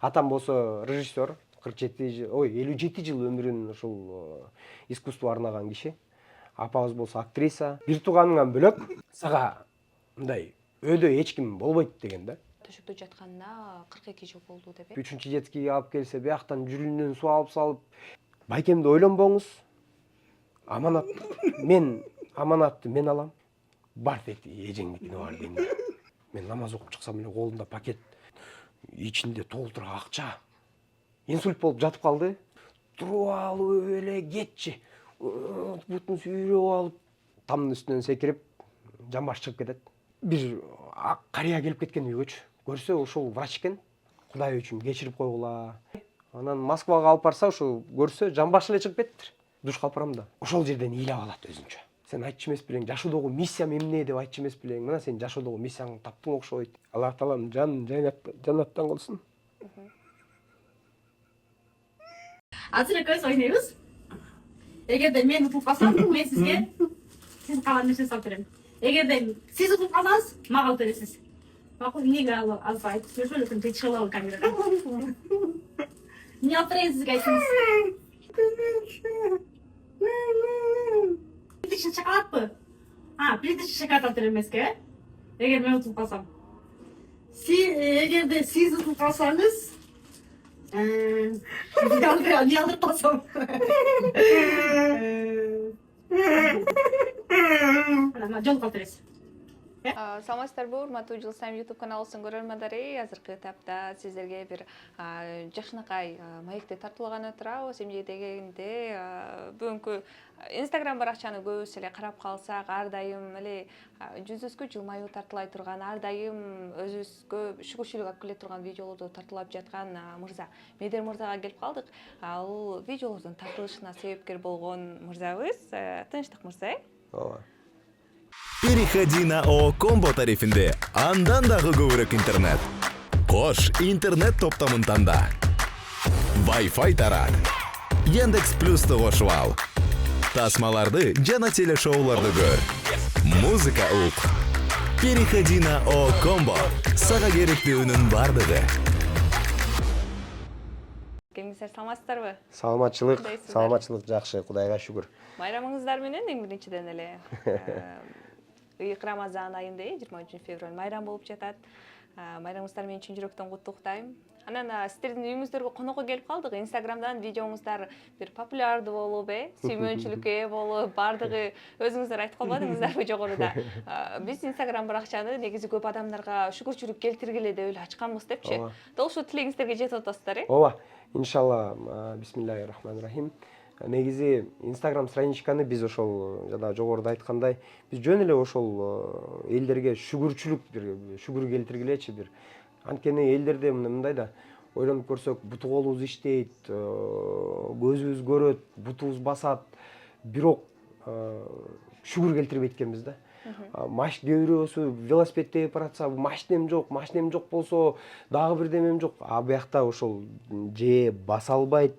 Атам болсо режиссер, 57 жыл өмүрүн ушул искусство арнаган киши. Апабыз болсо актриса. Бир тууганыңан бөлөк сага мындай өйдө эч ким болбойт деген да. Төшөктө жатканда 42 жыл болду деп. 3-чү жеткиге алып келсе, бияктан жүрүнүнөн суу алып салып, байкемди ойлонбоңуз. Аманатты мен алам. Бар тек эжеңдикине бар дейм. Мен намаз окуп чыксам эле колунда пакет, ичинде толтура акча. Инсульт болуп жатып калды. Туруп алып эле кетчи. Бутун сүйрөп алып, тамдын үстүнөн секирип, жамбаш чыгып кетет. Бир карыя келип кеткен үйгөчү. Көрсө ушул врач экен. Кудай үчүн кечирип койгула. Анан Москвага алып барса, ушул көрсө жамбаш эле чыгып кетиптир. Душка алып барам да. Ошол жерден ыйлап алат өзүнчө. Сен айтчу эмес белең, жашоодогу миссиям эмне деп айтчу эмес белең. Мына сен жашоодогу миссияңды таптың окшойт. Аллах таалам жанын жаннаттан кылсын. Азыр экөөбүз ойнойбуз. Эгерде мен утуп калсам, мен сизге сиз калган нерсени салып берем. Эгерде сиз утуп калсаңыз, мага алып бересиз. Макул эмнеге алып айтып жүрсөң эле чыгып алам камерага. Эмне алып берейин сизге айтыңыз? Плиточный шоколадпы? Плиточный шоколад алып берем эмеске? Эгер мен утуп калсам. Эгерде сиз утуп калсаңыз, не алдырып калсам. Жолугуп алып бересиз. Саламатсыздарбы, урматтуу Жыл сайын YouTube каналыбыздын көрөрмандары. Азыркы этапта сиздерге бир жакшынакай маекти тартуулганы турабыз. Эмне дегенде, бүгүнкү Instagram баракчаны көбүбүз эле карап калсак, ар дайым эле жүзүбүзгө жылмаюу тартуулай турган, ар дайым өзүбүзгө шүгүрчүлүк алып келе турган видеолорду тартуулап жаткан мырза Медер мырзага келип калдык. Ал видеолордун тартылышына себепкер болгон мырзабыз. Тынчтык мырза. Ооба. Переходи на ООО Комбо тарифинде андан дагы көбүрөөк интернет. Кош интернет топтомун танда. Wi-Fi тарат. Яндекс Плюсту кошуп ал. Тасмаларды жана телешоуларды көр. Музыка ук. Переходи на ООО Комбо. Сага керектүүнүн бардыгы. Кеңиздер саламатсыздарбы? Саламатчылык жакшы, Кудайга шүгүр. Майрамыңыздар менен эң биринчиден эле ыйык Рамазан айында 23 февраль майрам болуп жатат. Майрамыңыздар менен чын жүрөктөн куттуктайм. Анан сиздердин үйүңүздөргө конокко келип калдык. Инстаграмдан видеоңуздар бир популярдуу болуп, сүймөнчүлүккө ээ болуп, бардыгы өзүңүздөр айтып калбадыңыздарбы жогоруда. Биз Инстаграм баракчаны негизи көп адамдарга шүгүрчүлүк келтиргиле деп эле ачканбыз депчи. Дал ушул тилегиңиздерге жетип атасыздар, Ооба. Иншалла, бисмиллахир-рахманир-рахим. Негизи Instagram страничканы биз ошол жана жогоруда айткандай, биз жөн эле ошол элдерге шүгүр келтиргилечи бир. Анткени элдерде мындай да ойлонуп көрсөк, буту колубуз иштейт, көзүбүз көрөт, бутубуз басат, бирок шүгүр келтирбейт экенбиз да. Кээ бирөөсү велосипед тээп баратса, машинем жок болсо, дагы бир демем жок. Буякта ошол же баса албайт,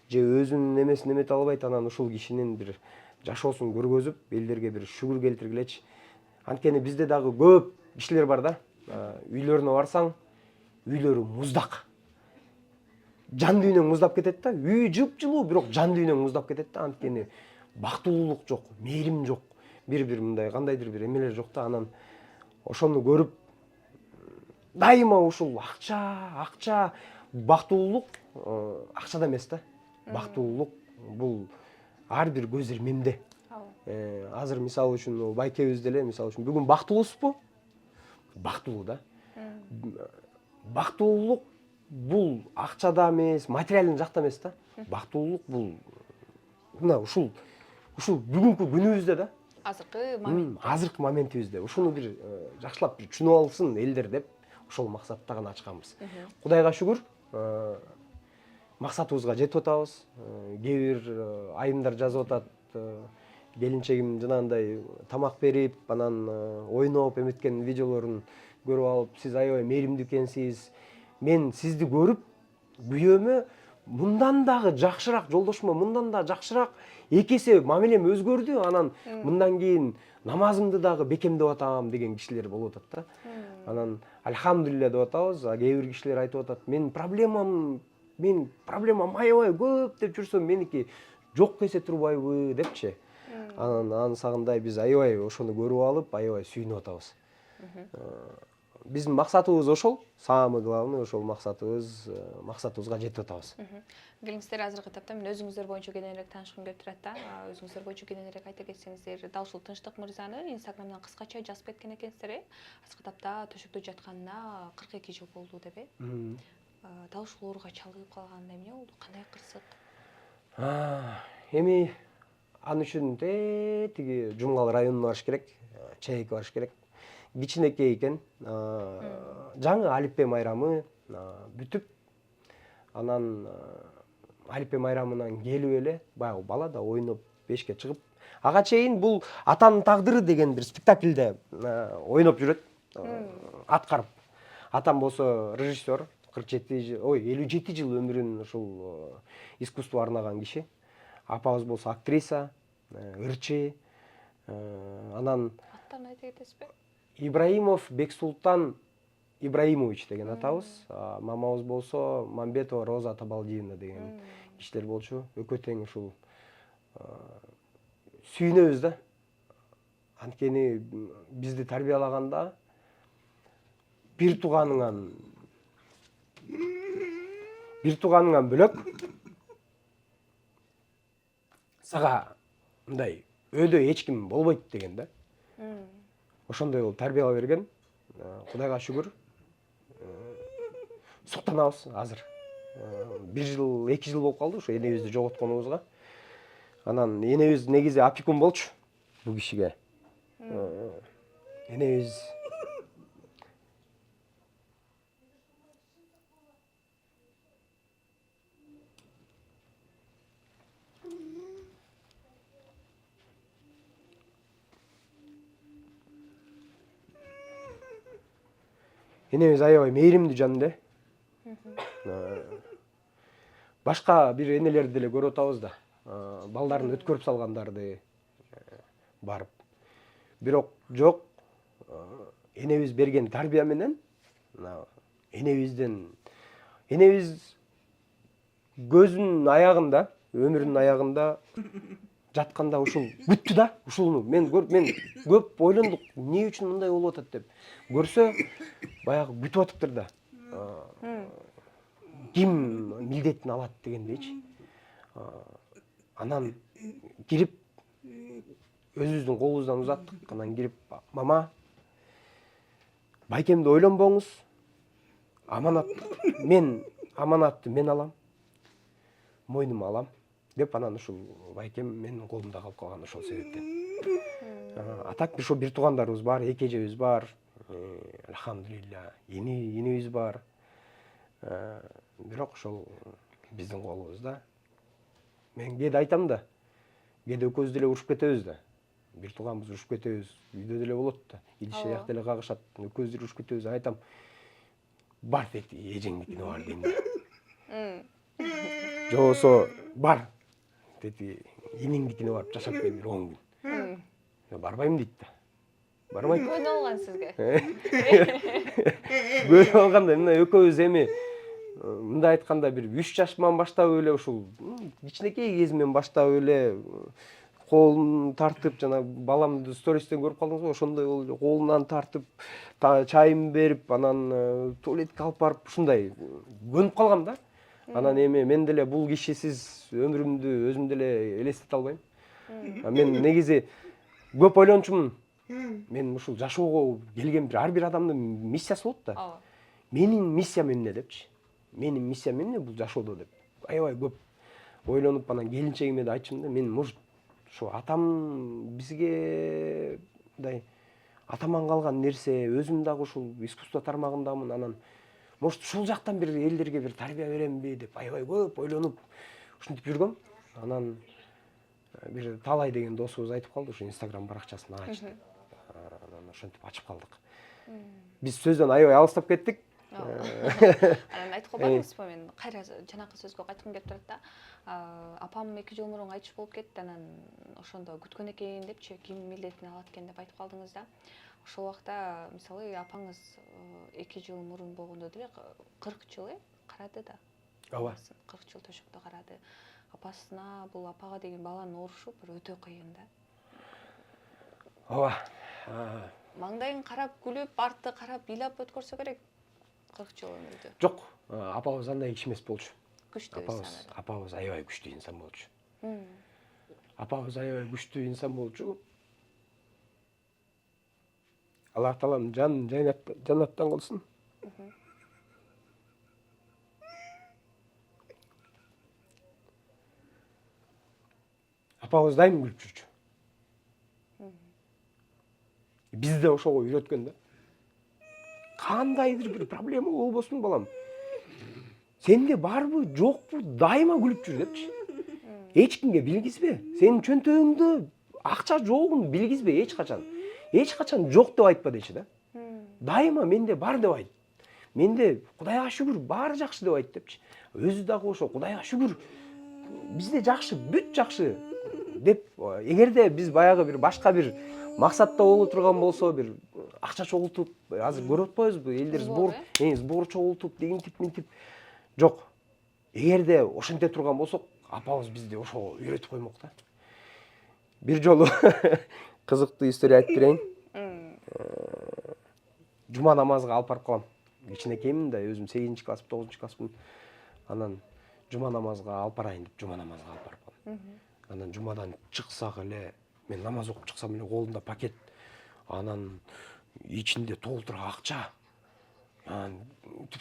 же өзүнүн эмесин эмете албайт, анан ушул кишинин бир жашоосун көргөзүп, элдерге бир шүгүр келтиргилечи. Анткени бизде дагы көп кишилер бар да. Үйлөрүнө барсаң, үйлөрү муздак. Жан дүйнөң муздап кетет да. Үй жыпжылуу, бирок жан дүйнөң муздап кетет да. Анткени бактылуулук жок, мээрим жок. Бир мындай кандайдыр бир эмелер жок да. Анан ошону көрүп дайыма ушул акча, бактылуулук акчада эмес да. Бактылуулук бул ар бир көз ирмемде. Азыр мисалы үчүн байкебиз деле, мисалы үчүн бүгүн бактылуусузбу? Бактылуу да. Бактылуулук бул акчада эмес, материалдын жакта эмес да. Бактылуулук бул мына ушул бүгүнкү күнүбүздө да. Азыркы моментибизде. Ушуну бир жакшылап бир түшүнүп алсын элдер деп ошол максатта гана ачканбыз. Кудайга шүгүр, максатыбызга жетип атабыз. Кээ бир айымдар жазып атат, келинчегим жанагындай тамак берип, анан ойноп эметкен видеолорун көрүп алып, сиз аябай мээримдүү экенсиз. Мен сизди көрүп, күйөөмө мындан дагы жакшыраак, жолдошума мындан да жакшыраак эки эсе мамилем өзгөрдү. Анан мындан кийин намазымды дагы бекемдеп атам деген кишилер болуп атат да. Анан альхамдулилля деп атабыз. Кээ бир кишилер айтып атат, мен проблемам аябай көп деп жүрсөм, меники жок эсе турбайбы депчи. Анан сагындай биз аябай ошону көрүп алып, аябай сүйүнүп атабыз. Биздин максатыбыз ошол, самый главный ошол максатыбызга жетип атабыз. Келиңиздер, азыркы этапта мен өзүңүздөр боюнча кененирээк таанышкым келип турат да. Өзүңүздөр боюнча кененирээк айта кетсеңиздер, дал ушул Тынчтык мырзаны Инстаграмдан кыскача жазып кеткен экенсиздер, азыркы этапта төшөктө жатканына 42 жыл болду деп, дал ушул ооруга чалдыгып калганда эмне болду? Кандай кырсык? Эми ал үчүн тиги Жумгал районуна барыш керек, чейекке барыш керек. Кичинекей экен. Жаңы алиппе майрамы бүтүп, анан алиппе майрамынан келип эле баягы бала да ойноп бешке чыгып, ага чейин бул Атанын тагдыры деген бир спектакльде ойноп жүрөт, аткарып. Атам болсо режиссер, 57 жыл өмүрүн ушул искусствого арнаган киши. Апабыз болсо актриса, ырчы. Анан Аттарын айта кетесизби? Ибраимов Бексултан Ибраимович деген атабыз. Мамабыз болсо Мамбетова Роза Табалдиевна деген кишилер болчу. Экөө тең ушул сүйүнөбүз да. Анткени бизди тарбиялаганда бир тууганыңан бөлөк сага мындай өйдө эч ким болбойт деген да. Ошондой болуп тарбиялап берген. Кудайга шүгүр. Суктанабыз азыр. 1 жыл, 2 жыл болуп калды ушу энебизди жоготконубузга. Анан энебиз негизи опекун болчу бул кишиге. Энебиз аябай мейримдүү жан эле. Башка бир энелерди деле көрүп атабыз да. Балдарын өткөрүп салгандарды барып. Бирок жок, энебиз берген тарбия менен энебиз көзүнүн аягында, өмүрүнүн аягында жатканда ушул бүттү да. Ушуну мен көп ойлондук, эмне үчүн мындай болуп атат деп. Көрсө баягы бүтүп атыптыр да. Ким милдетин алат дегендейчи. Анан кирип өзүбүздүн колубуздан узаттык. Анан кирип, мама, байкемди ойлонбоңуз. Аманатты мен алам. Мойнума алам деп, анан ушул байкем менин колумда калып калган ошол себептен. Атак ошо бир туугандарыбыз бар, эки эжебиз бар. Альхамдулилля, инибиз бар. Бирок ошол биздин колубузда. Мен кээде айтам да, кээде экөөбүз деле урушуп кетебиз да. Бир тууганбыз урушуп кетебиз, үйдө деле болот да. Идиш аяк деле кагышат, экөөбүз деле урушуп кетебиз. Айтам, бар деди, эжеңдикине бар дейм да. Жобосо бар деди, иниңдикине барып жашап кел бир 10 күн. Барбайм дейт да. Барбайт. Көнү алган сизге. Көнү алганда мына экөөбүз эми мындай айтканда бир 3 жашыман баштап эле ушул кичинекей кезимден баштап эле колун тартып, жана баламды стористен көрүп калдыңызбы, ошондой болуп эле колунан тартып, чайын берип, анан туалетке алып барып ушундай көнүп калгам да. Анан эми мен деле бул кишисиз өмүрүмдү өзүм деле элестете албайм. Мен негизи көп ойлончумун. Мен ушул жашоого келген ар бир адамдын миссиясы болот да. Менин миссиям эмне депчи. Менин миссиям эмне бул жашоодо деп. Аябай көп ойлонуп, анан келинчегиме да айтчумун да, мен может ошо атам бизге мындай атаман калган нерсе, өзүм дагы ушул искусство тармагындамын, анан может ушул жактан бир элдерге бир тарбия беремби деп аябай көп ойлонуп ушинтип жүргөм. Анан бир Талай деген досубуз айтып калды, ушу Инстаграм баракчасын ач деп. Анан ошентип ачып калдык. Биз сөздөн аябай алыстап кеттик. Анан айтып калбадыңызбы, мен кайра жанакы сөзгө кайткым келип турат да. Апам 2 жыл мурун кайтыш болуп кетти, анан ошондо күткөн экен депчи, ким милдетин алат экен деп айтып калдыңыз да. Ошол убакта мисалы апаңыз 2 жыл мурун болгондо деле 40 жыл карады да. Ооба. 40 жыл төшөктө карады. Апасына, бул апага деген баланын орушу бир өтө кыйын да. Ооба. Маңдайын карап күлүп, артты карап ыйлап өткөрсө керек 40 жыл өмүрдү. Жок, апабыз андай киши эмес болчу. Күчтүү Апабыз аябай күчтүү инсан болчу. Апабыз аябай күчтүү инсан болчу. Аллах таалам жанын жаннаттан кылсын. Апабыз дайым күлүп жүрчү. Бизде ошого үйрөткөн да. Кандайдыр бир проблема болбосун балам. Сенде барбы, жокпу, дайыма күлүп жүр депчи. Эч кимге билгизбе. Сенин чөнтөгүңдө акча жогун билгизбе эч качан. Эч качан жок деп айтпа дечи да. Дайыма менде бар деп айт. Менде Кудайга шүгүр баары жакшы деп айт депчи. Өзү дагы ошо Кудайга шүгүр. Бизде жакшы, бүт жакшы деп, эгерде биз баягы бир башка бир максатта боло турган болсо, бир акча чогултуп, азыр көрүп атпайбызбы, элдер сбор чогултуп, дегинтип, минтип. Жок. Эгерде ошенте турган болсок, апабыз бизди ошого үйрөтүп коймок да. Бир жолу кызыктуу история айтып берейин. Жума намазга алып барып калам. Кичинекеймин да, өзүм 8-класс, 9-класспын. Анан жума намазга алып барайын деп жума намазга алып барып калам. Анан жумадан чыксак эле, мен намаз окуп чыксам эле колумда пакет, анан ичинде толтура акча. Анан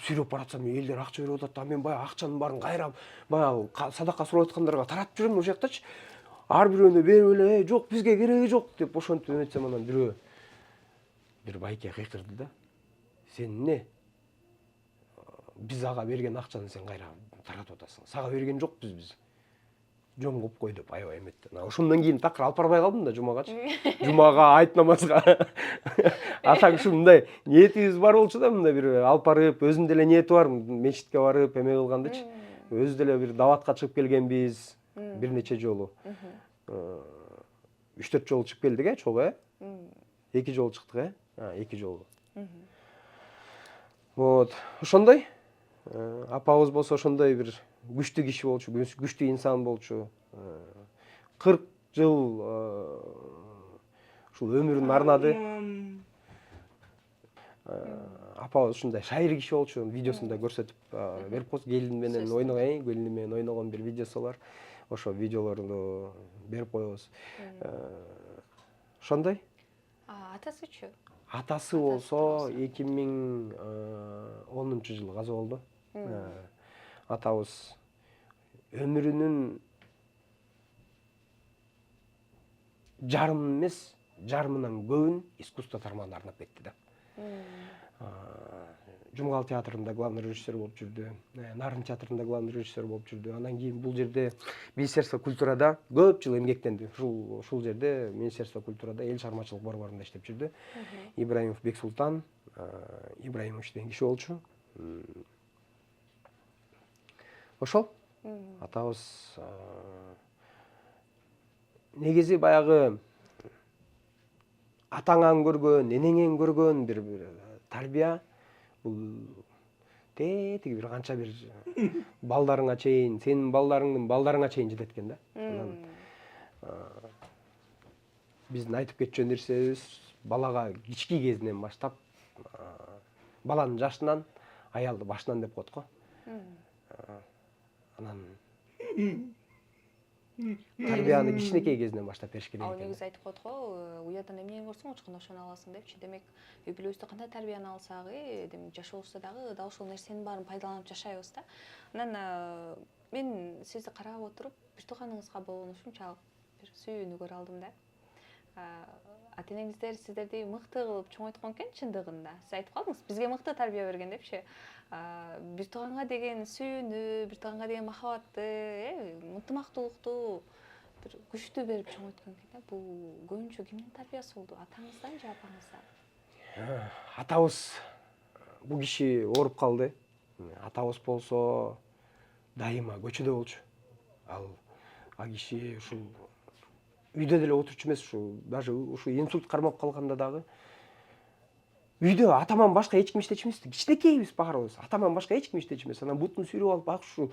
сүйлөп баратсам элдер акча берип атат, мен баягы акчанын баарын кайрап, баягы садака сурап аткандарга таратып жүрөм ошол жактачы. Ар бирөөнө берип эле, жок бизге кереги жок деп ошентип эметсем, анан бирөө бир байке кыйкырды да. Сен эмне? Биз ага берген акчаны сен кайра таратып атасың. Сага берген жокпуз биз. Жөн кылып кой деп аябай эметти. Ошондон кийин такыр алып барбай калдым да жумагачы. Жумага, айт намазга. Атаң ушундай ниетибиз бар болчу да, мындай бир алып барып, өзүнүн деле ниети бар, мечитке барып эме кылгандычы. Өзү деле бир даватка чыгып келгенбиз бир нече жолу. 3-4 жолу чыгып келдик чогуу 2 жолу чыктык 2 жолу. Вот, ошондой. Апабыз болсо ошондой бир күчтүү киши болчу, күчтүү инсан болчу. 40 жыл ушул өмүрүн арнады. Апабыз ушундай шайыр киши болчу, видеосунда көрсөтүп берип койсу, келин менен ойногон, келини менен ойногон бир видеосу бар. Ошо видеолорду берип коебуз. Ошондой. Атасычы? Атасы болсо 2010-жылы каза болду. Атабыз өмүрүнүн жарымын эмес, жарымынан көбүн искусство тармагына арнап кетти да. Жумгал театрында главный режиссер болуп жүрдү. Нарын театрында главный режиссер болуп жүрдү. Андан кийин бул жерде Министерство культурада көп жыл эмгектенди. Ушул жерде Министерство культурада эл чыгармачылык борборунда иштеп жүрдү. Ибраимов Бексултан Ибраимович деген киши болчу. Ошол атабыз негизи баягы атаңан көргөн, энеңен көргөн бир тарбия, бул тетиги бир канча бир балдарыңа чейин, сенин балдарыңдын балдарыңа чейин жетет экен да. Анан биздин айтып кетчү нерсебиз балага кички кезинен баштап, баланын жашынан, аялды башынан деп коет го. Анан тарбияны кичинекей кезинен баштап бериш керек экен. Ал негизи айтып коет го, уядан эмнени көрсөң учкун ошону аласың депчи. Демек, үй бүлөбүздө кандай тарбияны алсак, демек жашообузда дагы дал ошол нерсенин баарын пайдаланып жашайбыз да. Анан мен сизди карап отуруп, бир тууганыңызга болгон ушунчалык бир сүйүүнү көрө алдым да. Ата-энеңиздер сиздерди мыкты кылып чоңойткон экен чындыгында. Сиз айтып калдыңыз, бизге мыкты тарбия берген депчи. Бир тууганга деген сүйүүнү, бир тууганга деген махабатты, ынтымактуулукту бир күчтүү берип чоңойткон экен да. Бул көбүнчө кимдин тарбиясы болду? Атаңыздан же апаңыздан? Атабыз бул киши ооруп калды. Атабыз болсо дайыма көчөдө болчу. Ал киши ушул үйдө деле отурчу эмес, ушу даже ушу инсульт кармап калганда дагы үйдө атаман башка эч ким иштечү эмес. Кичинекейбиз баарыбыз. Атаман башка эч ким иштечү эмес. Анан бутун сүйрөп алып бак ушу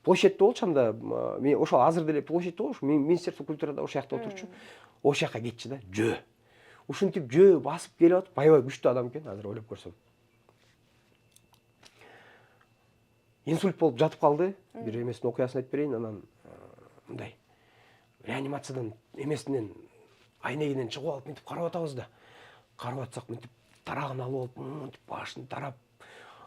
площадьте болчу анда. Мен ошол азыр деле площадьте болчу. Министерство культурада ошол жакта отурчу. Ошол жака кетчү да, жөө. Ушинтип жөө басып келип атып, аябай күчтүү адам экен, азыр ойлоп көрсөм. Инсульт болуп жатып калды. Бир эмесин окуясын айтып берейин. Анан мындай реанимациядан эмесинен айнегинен чыгып алып мынтип карап атабыз да. Карап атсак мынтип тарагын алып алып, мынтип башын тарап,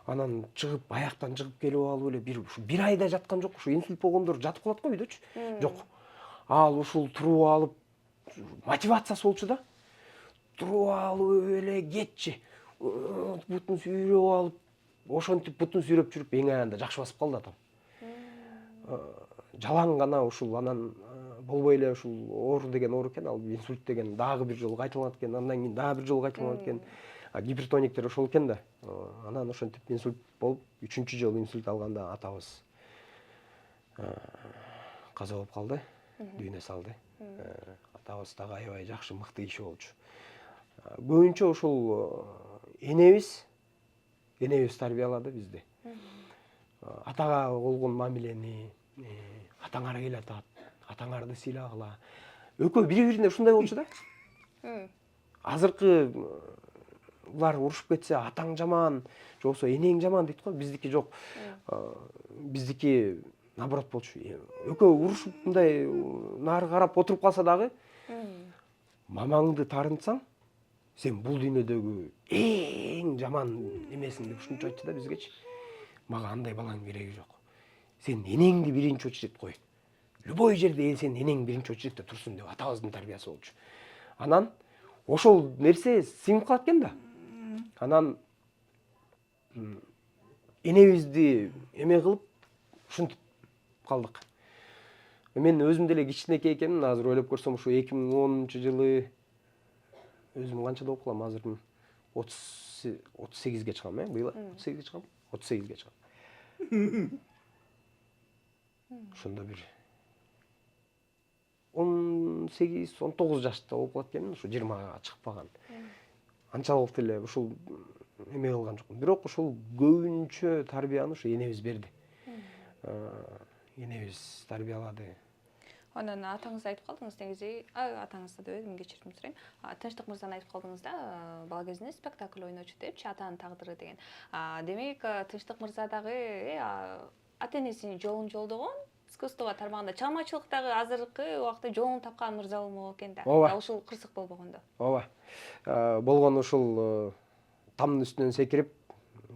анан чыгып, аяктан чыгып келип алып эле бир айда жаткан жок. Ушу инсульт болгондор жатып калат го үйдөчү. Жок. Ал ушул туруп алып мотивациясы болчу да. Туруп алып эле кетчи. Бутун сүйрөп алып, ошентип бутун сүйрөп жүрүп эң аянда жакшы басып калды атам. Жалаң гана ушул анан болбой эле ушул оору деген оору экен, ал инсульт деген дагы бир жолу кайталанат экен, андан кийин дагы бир жолу кайталанат экен. Гипертониктер ошол экен да. Анан ошентип инсульт болуп, 3-чү жолу инсульт алганда атабыз каза болуп калды, дүйнө салды. Атабыз дагы аябай жакшы, мыкты киши болчу. Көбүнчө ушул энебиз тарбиялады бизди. Атага болгон мамилени, атаңар келатат, атаңарды сыйлагыла. Экөө бири-бирине ушундай болчу да. Азыркы булар урушуп кетсе, атаң жаман, же болбосо энең жаман дейт го. Биздики жок. Биздики наоборот болчу. Экөө урушуп мындай нары карап отуруп калса дагы, мамаңды тарынсаң, сен бул дүйнөдөгү эң жаман эмесиң деп ушунча айтчу да бизгечи. Мага андай балаң кереги жок. Сен энеңди биринчи очередь кой. Любой жерде сен энең биринчи очередте турсун деп атабыздын тарбиясы болчу. Анан ошол нерсе сиңип калат экен да. Анан энебизди эме кылып ушинтип калдык. Мен өзүм деле кичинекей экенмин, азыр ойлоп көрсөм ушу 2010-жылы өзүм канчада окулам, азыр 38ге чыгам, быйла 38ге чыгам, 38ге чыгам. Ошондо бир 18-19 жашта болуп калат экенмин, ушу 20га чыкпаган. Анчалык деле ушул эме кылган жокмун. Бирок ушул көбүнчө тарбияны ушу энебиз берди. Энебиз тарбиялады. Анан атаңызды айтып калдыңыз, негизи атаңызды да өзүм кечирим сурайм. Тынчтык мырзаны айтып калдыңыз да, бала кезинде спектакль ойночу депчи, атанын тагдыры деген. Демек, Тынчтык мырза дагы ата-энесинин жолун жолдогон, искусствого тармагында, чалмачылыктагы азыркы убакта жолун тапкан мырза болмок экен да. Ушул кырсык болбогондо. Ооба. Болгон ушул тамдын үстүнөн секирип,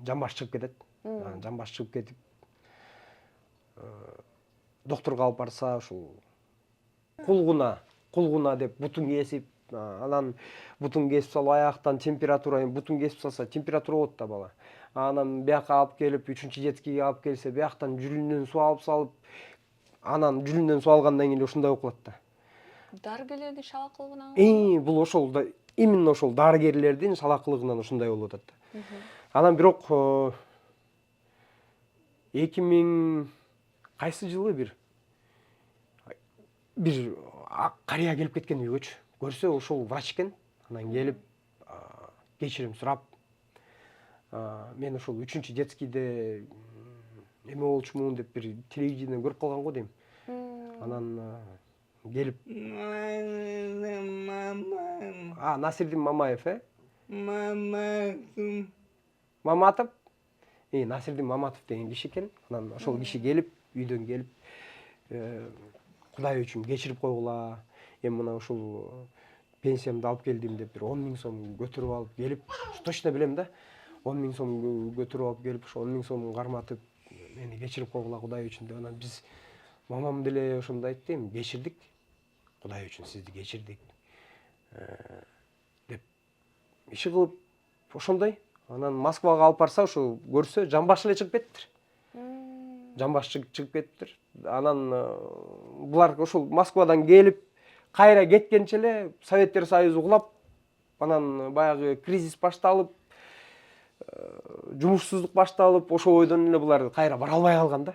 жамбаш чыгып кетет. Жамбаш чыгып кетип, доктурга алып барса, ушул кулгуна деп бутун кесип, анан бутун кесип салып аяктан температура, бутун кесип салса температура болот да бала. Анан бияка алып келип, 3-чү детскийге алып келсе, бияктан жүрүнөн суу алып салып, анан жүрүнөн суу алгандан кийин ушундай болуп калат да. Дарыгерлердин шалакылыгынан? Бул ошол да, именно ошол дарыгерлердин шалакылыгынан ушундай болуп атат да. Анан бирок 2000 кайсы жылы бир карыя келип кеткен үйгөчү. Көрсө ошол врач экен. Анан келип кечирим сурап, мен ошол 3-чү детскийде эме болчумун деп бир телевидениеден көрүп калган го дейм. Анан келип Насирдин Мамаев, Маматов. Насирдин Маматов деген киши экен. Анан ошол киши келип, үйдөн келип, Кудай үчүн кечирип койгула. Эми мына ушул пенсиямды алып келдим деп бир 10 000 сом көтөрүп алып келип, точно билем да. 10 000 сом көтөрүп алып келип, ошо 10 000 сомун карматып, мени кечирип койгула Кудай үчүн деп. Анан биз мамам деле ошондой айтты, эми кечирдик. Кудай үчүн сизди кечирдик деп иши кылып ошондой. Анан Москвага алып барса, ошо көрсө жамбаш эле чыгып кетиптир. Жамбаш чыгып кетиптир. Анан булар ошол Москвадан келип, кайра кеткенче эле Советтер Союзу кулап, анан баягы кризис башталып, жумушсуздук башталып, ошол ойдон эле булар кайра бара албай калган да.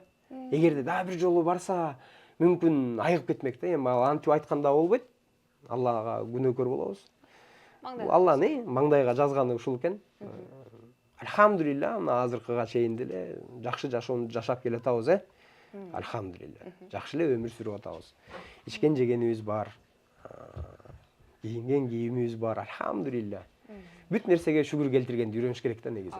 Эгерде дагы бир жолу барса, мүмкүн айыгып кетмек да. Эми антип айтканда болбойт. Аллага күнөөкөр болобуз. Алланын маңдайга жазганы ушул экен. Альхамдулилла, мына азыркыга чейин деле жакшы жашоону жашап келатабыз, Альхамдулилла. Жакшы эле өмүр сүрүп атабыз. Ичкен жегенибиз бар. Кийинген кийимибиз бар. Альхамдулилла. Бүт нерсеге шүгүр келтиргенди үйрөнүш керек да негизи.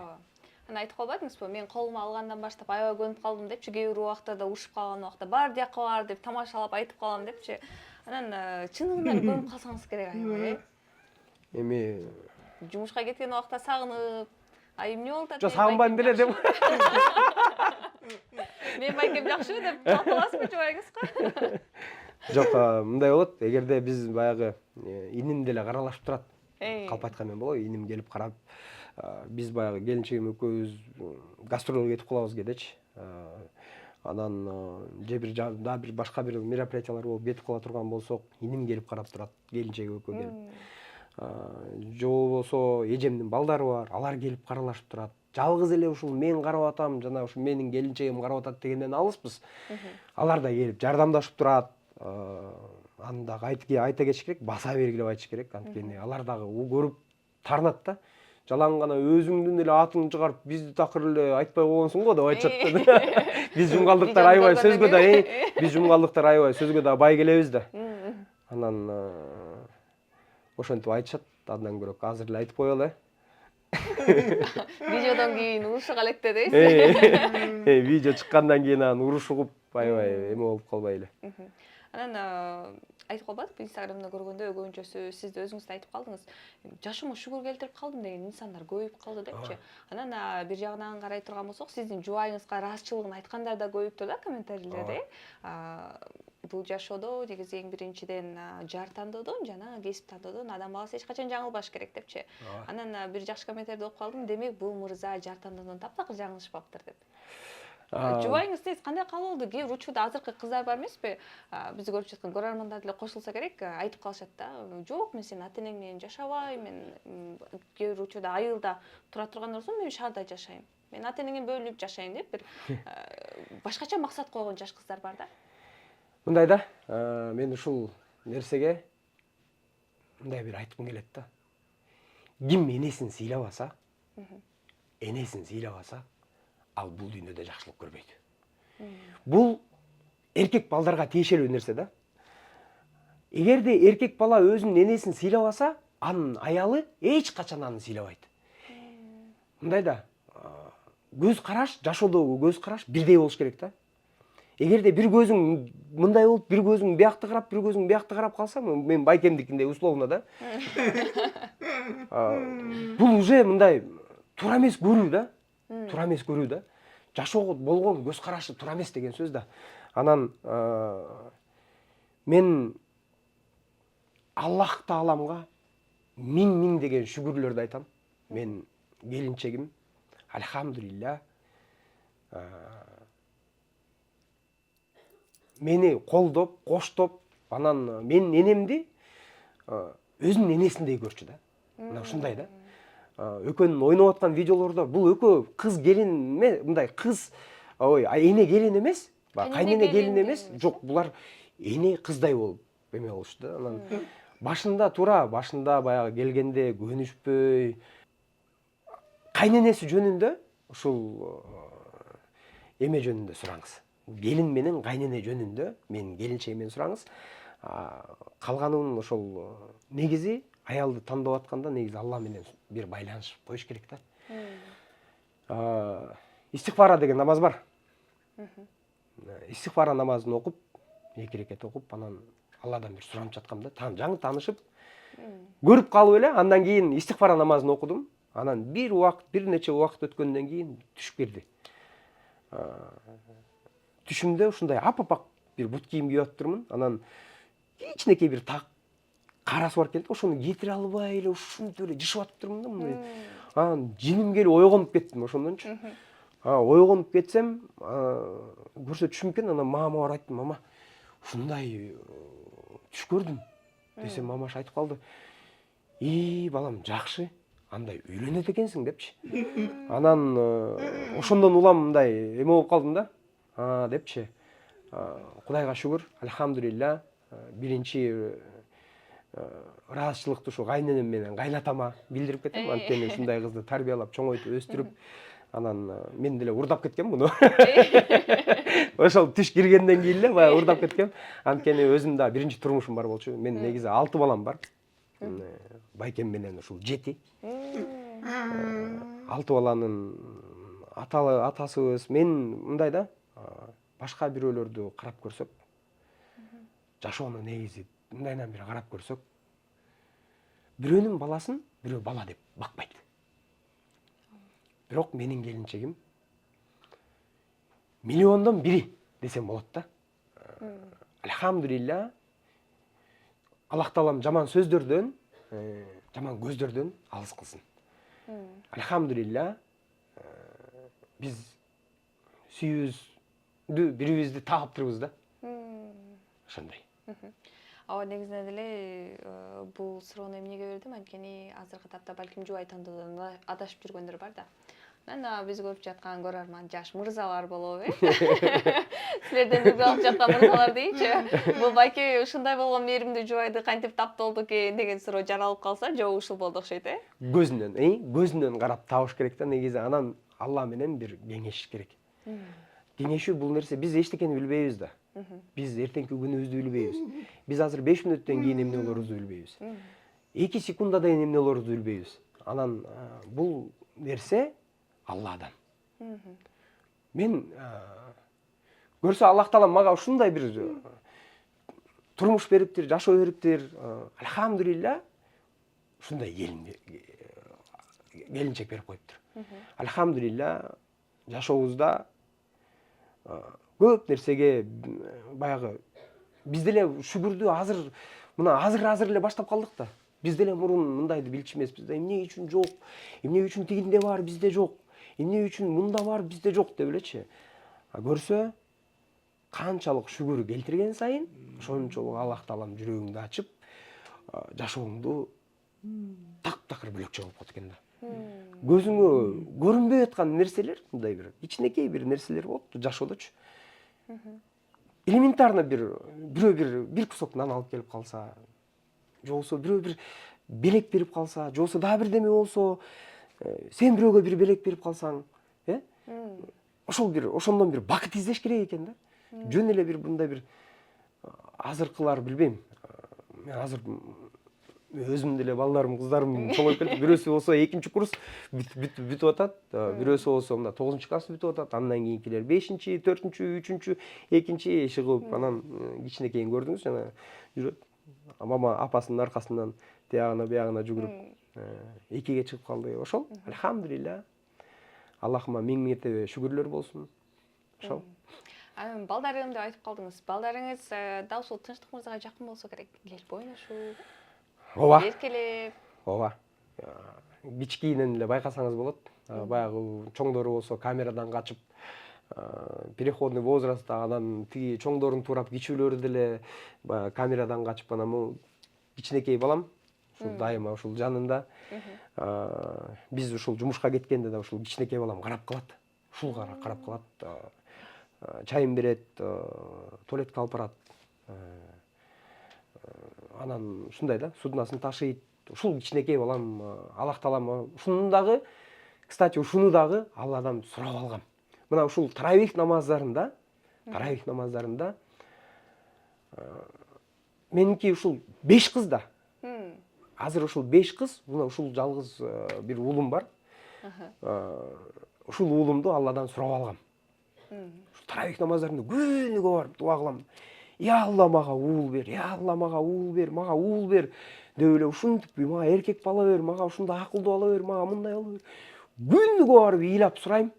Аны айтып калбадыңызбы? Мен колума алгандан баштап аябай көнүп калдым депчи, кээ бир убактарда ушуп калган убакта бар дияка бар деп тамашалап айтып калам депчи. Анан чыныгынан көнүп калсаңыз керек аябай. Эми Жумушка кеткен убакта сагынып, эмне болду? жо сагынбайм деле деп. Мен байкем жакшы деп талкаласызбы жубайыңызга? Жок, мындай болот. Эгерде биз баягы иним деле каралашып турат. Калп айткан болобу, иним келип карап, биз баягы келинчегим экөөбүз гастролго кетип калабыз кедечи. Анан же бир башка бир мероприятиялар болуп кетип кала турган болсок, иним келип карап турат, келинчеги экөө келип. Же болбосо эжемдин балдары бар, алар келип каралашып турат. Жалгыз эле ушул мен карап атам, жана ушул менин келинчегим карап атат дегенден алыспыз. Алар да келип жардамдашып турат. Аны дагы айта кетиш керек, баса бергилеп айтыш керек. Анткени алар дагы көрүп таарынат да. Жалаң гана өзүңдүн эле атыңды чыгарып, бизди такыр эле айтпай койгонсуң го деп айтышат да. Биз жумгалдыктар аябай сөзгө да, биз жумгалдыктар аябай сөзгө да бай келебиз да. Анан ошентип айтышат. Андан көрөк азыр эле айтып коелу. Видеодон кийин урушук электе дейсиз. Видео чыккандан кийин анан уруш угуп аябай эме болуп калбай эле. Анан айтып калбадык, Инстаграмда көргөндө көбүнчөсү сиз да өзүңүз да айтып калдыңыз. Жашыма шүгүр келтирип калдым деген инсандар көбөйүп калды депчи. Анан бир жагынан карай турган болсок, сиздин жубайыңызга ыраазычылыгын айткандар да көбөйүптүр да комментарийлерде. Бул жашоодо негизи эң биринчиден жар тандоодон жана кесип тандоодон адам баласы эч качан жаңылбаш керек депчи. Анан бир жакшы комментарийди окуп калдым. Демек, бул мырза жар тандоодон таптакыр жаңылышпаптыр деп. Жубайыңыз кандай кабыл болду? Кээ бир учурда азыркы кыздар бар эмеспи? Бизди көрүп жаткан көрөрмандар деле кошулса керек, айтып калышат да. Жок, мен сенин ата-энең менен жашабайм, мен кээ бир учурда айылда тура турган болсом, мен шаарда жашайм. Мен ата-энеңден бөлүнүп жашайм деп бир башкача максат койгон жаш кыздар бар да. Мындай да, мен ушул нерсеге мындай бир айткым келет да. Ким энесин сыйлабаса, ал бул дүйнөдө жакшылык көрбөйт. Бул эркек балдарга тиешелүү нерсе да. Эгерде эркек бала өзүнүн энесин сыйлабаса, анын аялы эч качан аны сыйлабайт. Мындай да, көз караш, жашоодогу көз караш бирдей болуш керек да. Эгерде бир көзүң мындай болуп, бир көзүң биякты карап, бир көзүң биякты карап калса, мен байкемдикиндей условно да. Бул уже мындай туура эмес көрүү да. Туура эмес көрүү да. Жашоого болгон көз карашы туура эмес деген сөз да. Анан мен Аллах Тааламга миң деген шүгүрлөрдү айтам. Мен келинчегим, альхамдулилля, мени колдоп, коштоп, анан менин энемди өзүнүн энесиндей көрчү да. Мына ушундай да. Экөөнүн ойноп аткан видеолордо бул экөө кыз келин эмес, мындай кыз, эне келин эмес, кайнене келин эмес, жок, булар эне кыздай болуп эме болушту да. Анан башында баягы келгенде көнүшпөй, кайненеси жөнүндө ушул эме жөнүндө сураңыз. Келин менен кайнене жөнүндө менин келинчегим менен сураңыз. Калганын ошол негизи аялды тандап атканда негизи Алла менен бир байланыш коюш керек да. Истихфара деген намаз бар. Истихфара намазын окуп, 2 рекет окуп, анан Алладан бир суранып жаткам да. Жаңы таанышып, көрүп калып эле, андан кийин истихфара намазын окудум. Анан бир нече убакыт өткөндөн кийин түшүп келди. Түшүмдө ушундай апапак бир бут кийим кийип атыптырмын. Анан кичинекей бир так карасы бар келди. Ошону кетире албай эле ушинтип эле жышып атыптырмын да мындай. Анан жиним келип ойгонуп кеттим ошондончу. Ойгонуп кетсем, көрсө түшүм экен, анан мамама барып айттым, мама, ушундай түш көрдүм десем, мамаш айтып калды. Балам, жакшы. андай үйлөнөт экенсиң депчи. Анан ошондон улам мындай эме болуп калдым да. Депчи. Кудайга шүгүр, альхамдулилля, биринчи ыраазычылыкты ушу кайненем менен кайнатама билдирип кетем. Анткени ушундай кызды тарбиялап, чоңойтуп, өстүрүп, анан мен деле урдап кеткем муну. Ошол түш киргенден кийин эле баягы урдап кеткем. Анткени өзүм да биринчи турмушум бар болчу. Мен негизи 6 балам бар. Байкем менен ушул 7. 6 баланын атасыбыз. Мен мындай да, башка бирөөлөрдү карап көрсөк, жашоону негизи мындайдан бери карап көрсөк, бирөөнүн баласын бирөө бала деп бакпайт. Бирок менин келинчегим миллиондон бири десем болот да. Альхамдулилля, Аллах Таалам жаман сөздөрдөн, жаман көздөрдөн алыс кылсын. Альхамдулилля, биз сүйүүбүздү бирибизди тагыптырбыз да. Ошондой. Ооба, негизинен эле бул суроону эмнеге бердим? Анткени азыркы тапта балким жубай тандоодон адашып жүргөндөр бар да. Анан биз көрүп жаткан көрөрман жаш мырзалар болобу, Силерден үлгү алып жаткан мырзалар дейчи. Бул байке ушундай болгон мээримдүү жубайды кантип таптолду экен деген суроо жаралып калса, жок ушул болду окшойт, Көзүнөн карап табыш керек да, негизи анан Алла менен бир кеңешиш керек. Кеңешүү бул нерсе биз эчтекени билбейбиз да. Биз эртеңки күнүбүздү билбейбиз. Биз азыр 5 мүнөттөн кийин эмне болорубузду билбейбиз. 2 секундада эмне болорубузду билбейбиз. Анан бул нерсе Алладан. Мен көрсө Аллах Таала мага ушундай бир турмуш бериптир, жашоо бериптир. Альхамдулилля, ушундай келинчек берип коюптур. Альхамдулилля, жашообузда көп нерсеге баягы биз деле шүгүрдү азыр эле баштап калдык да. Биз деле мурун мындайды билчү эмеспиз да. Эмне үчүн жок? Эмне үчүн тигинде бар, бизде жок? Эмне үчүн мында бар, бизде жок деп элечи. Көрсө, канчалык шүгүр келтирген сайын, ошончолук Аллах Таалам жүрөгүңдү ачып, жашооңду так-такыр бөлөкчө болуп калат экен да. Көзүңө көрүнбөй аткан нерселер, мындай бир кичинекей бир нерселер болот жашоодочу. Элементарно бирөө бир кусок нан алып келип калса, же болбосо бирөө бир белек берип калса, же болбосо дагы бирдеме болсо, сен бирөөгө бир белек берип калсаң, ошондон бир бакыт издеш керек экен да. Жөн эле бир мындай бир азыркылар билбейм. Мен азыр өзүм деле балдарым, кыздарым чоңоюп келди. Бирөөсү болсо 2-чи курс бүтүп атат, бирөөсү болсо мына 9-класс бүтүп атат, андан кийинкилер 5-чи, 4-чү, 3-чү, 2-чи чыгып, анан кичинекейин көрдүңүз жана жүрөт. Мама апасынын аркасынан биягына жүгүрүп, 2-ге чыгып калды. Ошол, альхамдулилля. Аллахыма миң мертебе шүгүрлөр болсун. Ошол. Балдарым деп айтып калдыңыз. Балдарыңыз да ушул Тынчтык мырзага жакын болсо керек. Келип ойношуп, эркелеп. Ооба. Кичкейинен эле байкасаңыз болот. Баягы чоңдору болсо камерадан качып, переходный возрастта, анан тиги чоңдорун туурап, кичүүлөрү деле баягы камерадан качып, анан кичинекей балам ушул дайыма ушул жанында. Биз ушул жумушка кеткенде да ушул кичинекей балам карап калат. Ушул карап калат. Чайын берет, туалетке алып барат. Анан ушундай да, суднасын ташыйт. Ушул кичинекей балам Аллах Таалам ушуну дагы, кстати, ушуну дагы Алладан сурап алгам. Мына ушул таравих намаздарында меники ушул 5 кыз да. Азыр ушул 5 кыз, мына ушул жалгыз бир уулум бар. Ушул уулумду Алладан сурап алгам. Ушул таравих намаздарында күнүгө барып дуа кылам. Я Алла, мага уул бер, я Алла, мага уул бер деп эле ушинтип мага эркек бала бер, мага ушундай акылдуу бала бер, мага мындай бала бер. Күнүгө барып ыйлап сурайм.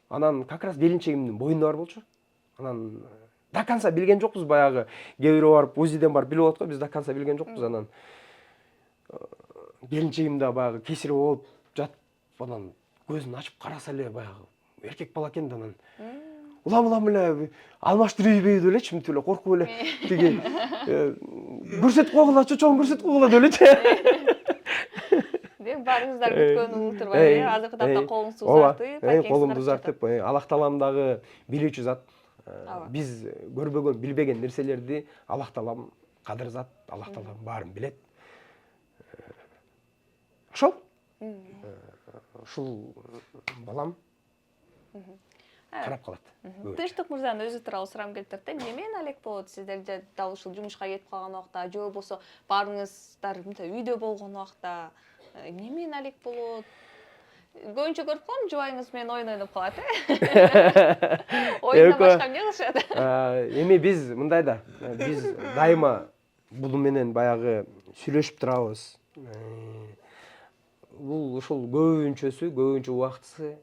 Анан как раз келинчегимдин боюнда бар болчу. Анан до конца билген жокпуз, баягы кээ бирөө барып УЗИден барып билип алат го, биз до конца билген жокпуз. Анан келинчегим да баягы кесири болуп жатып, анан көзүн ачып караса эле баягы эркек бала экен да, анан улам эле алмаштырбайбы деп элечи, мынтип эле коркуп эле тиги көрсөтүп койгула, чочоң көрсөтүп койгула деп элечи. Барыңыздар күткөнү унутурбай, азыркы тапта колуңузду узартып, колумду узартып, Аллах таалам дагы билүүчү зат. Биз көрбөгөн, билбеген нерселерди Аллах таалам кадыр зат, Аллах таалам баарын билет. Ошол. Ушул балам карап калат. Тынчтык мырзанын өзү тууралуу сурамам келип турат да. Эмне менен алек болот? Сиздер дал ушул жумушка кетип калган убакта, же болбосо баарыңыздар мындай үйдө болгон убакта эмне менен алек болот? Көбүнчө көрүп калам, жубайыңыз менен ойноп калат, Оюндан башка эмне кылышат? Эми биз мындай да, биз дайыма бул менен баягы сүйлөшүп турабыз. Бул ушул көбүнчө убактысы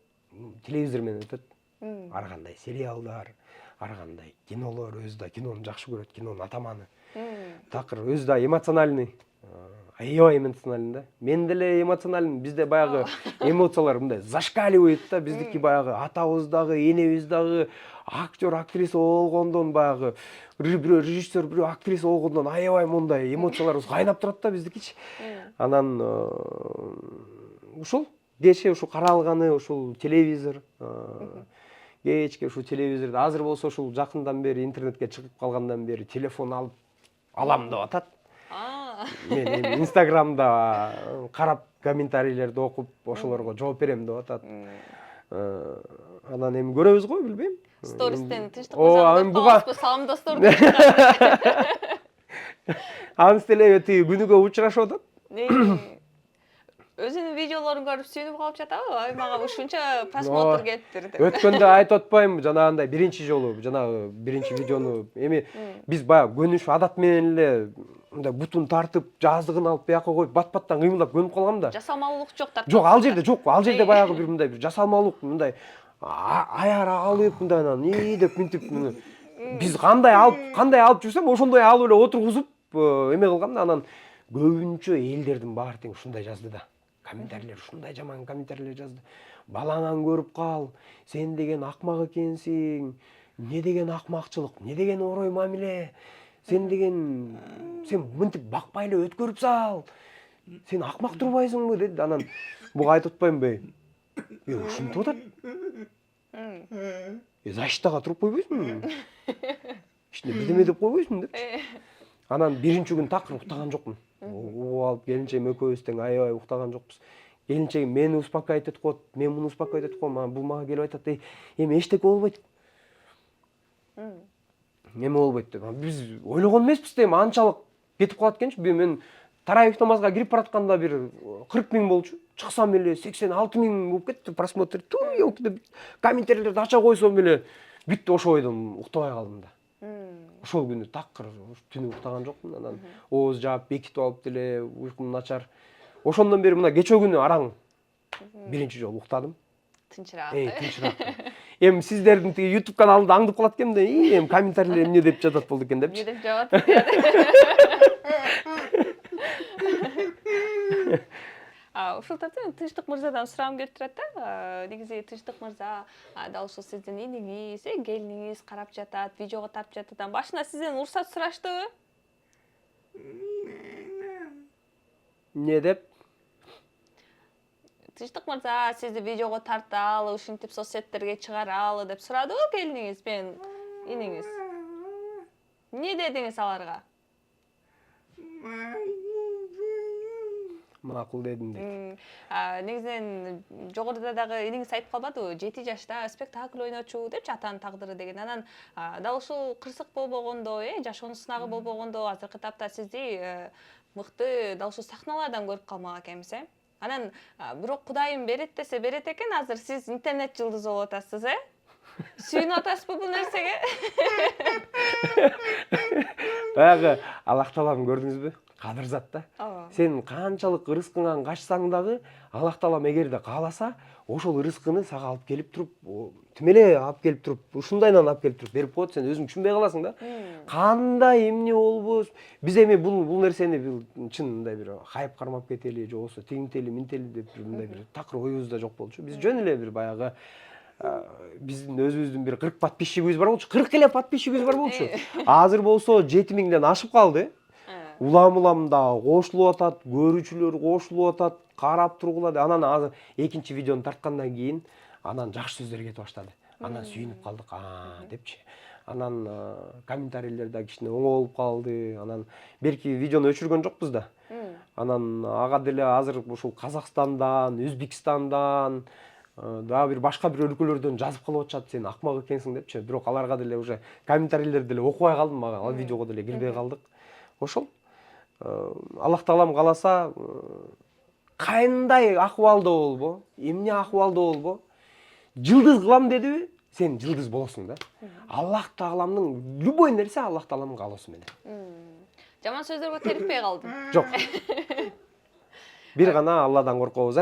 телевизор менен өтөт. Ар кандай сериалдар, ар кандай кинолор, өзү да кинону жакшы көрөт, кинонун атаманы. Такыр өзү да эмоциональный. Аябай эмоциональный да. Мен деле эмоциональный. Бизде баягы эмоциялар мындай зашкаливает да. Биздики баягы атабыз дагы, энебиз дагы актер, актриса болгондон баягы бирөө режиссер, бирөө актриса болгондон аябай мындай эмоцияларыбыз кайнап турат да биздикичи. Анан ушул кече ушул каралганы ушул телевизор, кечке ушул телевизорду азыр болсо ушул жакындан бери интернетке чыгып калгандан бери телефон алам деп атат. Мен эми Инстаграмда карап комментарийлерди окуп ошолорго жооп берем деп атат. Анан эми көрөбүз го, билбейм. Стористен тынчтык мырзаны салам достор деп Аныс деле тиги күнүгө учурашып атат. Өзүнүн видеолорун көрүп сүйүнүп калып жатабы? Ай, мага ушунча просмотр келиптир деп. Өткөндө айтып атпайм, жанагындай биринчи жолу, жанагы биринчи видеону эми биз баягы көнүш адат менен эле мындай бутун тартып, жаздыгын алып бияка коюп, бат-баттан кыймылдап көнүп калгам да. Жасалмалуулук жок тарт. Жок, ал жерде жок. Ал жерде баягы бир мындай бир жасалмалуулук, мындай аяр алып, мындай анан деп мынтип биз кандай алып жүрсөм, ошондой алып эле отургузуп эме кылгам да. Анан көбүнчө элдердин баары тең ушундай жазды да. Комментарийлер ушундай жаман комментарийлер жазды. Балаңан көрүп кал, сен деген акмак экенсиң. Не деген акмакчылык, не деген орой мамиле. Сен деген сен мынтип бакпай эле өткөрүп сал. Сен акмак турбайсыңбы деди. Анан буга айтып атпаймынбы? Ушинтип атат. Защитага туруп койбойсуңбу? Ичинде бирдеме деп койбойсуң депчи. Анан биринчи күн такыр уктаган жокмун. Угуп алып келинчегим экөөбүз тең аябай уктаган жокпуз. Келинчегим мени успокаивать этип коет, мен муну успокаивать этип коем. Бул мага келип айтат, эми эчтеке болбойт. Эме болбойт деп. Биз ойлогон эмеспиз да, эми анчалык кетип калат экенчи. Мен тарайбик намазга кирип баратканда бир 40 000 болчу. Чыксам эле 86 000 болуп кетти просмотр. Ёлки деп комментарийлерди ача койсом эле бүттү, ошо ойдон уктабай калдым да. Ошол күнү такыр түнү уктаган жокмун. Анан ооз жаап бекитип алып деле уйкум начар. Ошондон бери мына кечээ күнү араң биринчи жолу уктадым. Тынчыраак. Тынчыраак. Эми сиздердин тиги YouTube каналында аңдып калат экенмин да. Эми комментарийлер эмне деп жатат болду экен депчи. Эмне деп жабат? Ушул тапта Тынчтык мырзадан сурамам келип турат да. Негизи Тынчтык мырза дал ушул сиздин иниңиз, келиниңиз карап жатат, видеого тартып жатат. Башында сизден уруксат сураштыбы? Эмне деп? Тынчтык мырза сизди видеого тарталы, ушинтип соцсеттерге чыгаралы деп сурадыбы келиниңиз менен иниңиз? Эмне дедиңиз аларга? Макул дедим дейт. Негизинен жогоруда дагы иниңиз айтып калбадыбы? 7 жашта спектакль ойночу депчи, атанын тагдыры деген. Анан дал ушул кырсык болбогондо, жашоонун сынагы болбогондо, азыркы тапта сизди мыкты дал ушул сахналардан көрүп калмак экенбиз, Анан бирок Кудайым берет десе берет экен, азыр сиз интернет жылдызы болуп атасыз, Сүйүнүп атасызбы бул нерсеге? Баягы Аллах таалам көрдүңүзбү? Кадыр зат да. Сен канчалык рызкыңан качсаң дагы, Аллах таалам эгерде кааласа, ошол рызкыны сага алып келип туруп, тим эле алып келип туруп, ушундайынан алып келип туруп берип коет, сен өзүң түшүнбөй каласың да. Кандай эмне болбос? Биз эми бул нерсени чын мындай бир хайп кармап кетели, же болбосо тигинтели, минтели деп мындай бир такыр оюбузда жок болчу. Биз жөн эле бир баягы биздин өзүбүздүн бир 40 подписчигибиз бар болчу. 40 эле подписчигибиз бар болчу. Азыр болсо 7000ден ашып калды. улам да кошулуп атат, көрүүчүлөр кошулуп атат, карап тургула. Анан азыр экинчи видеону тарткандан кийин анан жакшы сөздөр кетип баштады. Анан сүйүнүп калдык, депчи. Анан комментарийлер да кичине оңой болуп калды. Анан берки видеону өчүргөн жокпуз да. Анан ага деле азыр ушул Казакстандан, Өзбекстандан, дагы бир башка бир өлкөлөрдөн жазып калып атышат, сен акмак экенсиң депчи. Бирок аларга деле уже комментарийлер деле окубай калдым, мага ал видеого деле кирбей калдык. Ошол Аллах таалам кааласа кандай акыбалда болбо, эмне акыбалда болбо, жылдыз кылам дедиби, сен жылдыз болосуң да. Аллах тааламдын любой нерсе Аллах тааламдын каалоосу менен. Жаман сөздөргө терикпей калдым. Жок. Бир гана Алладан коркобуз,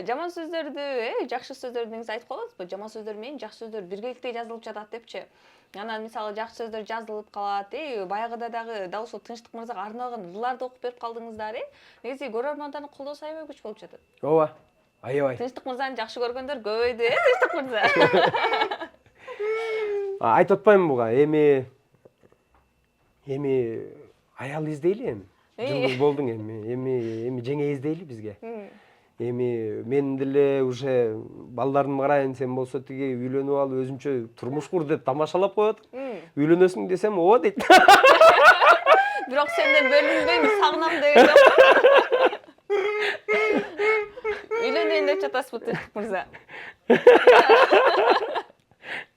Жаман сөздөрдү, жакшы сөздөрдү негизи айтып каласызбы? Жаман сөздөр менен жакшы сөздөр биргеликте жазылып жатат депчи. Анан мисалы жакшы сөздөр жазылып калат, баягыда дагы дал ушул Тынчтык мырзага арналган ырларды окуп берип калдыңыздар, негизи көрөрмандардын колдоосу аябай күч болуп жатат. Ооба. Аябай. Тынчтык мырзаны жакшы көргөндөр көбөйдү, Тынчтык мырза. Айтып атпаймынбы буга, эми аял издейли эми. Жылдыз болдуң эми жеңе издейли бизге. Эми мен деле уже балдарым карайын, сен болсо тиги үйлөнүп алып өзүнчө турмуш кур деп тамашалап коет. Үйлөнөсүң десем, ооба дейт. Бирок сенден бөлүнбөйм, сагынам деген жок. Үйлөнөйүн деп жатасызбы, Тынчтык мырза?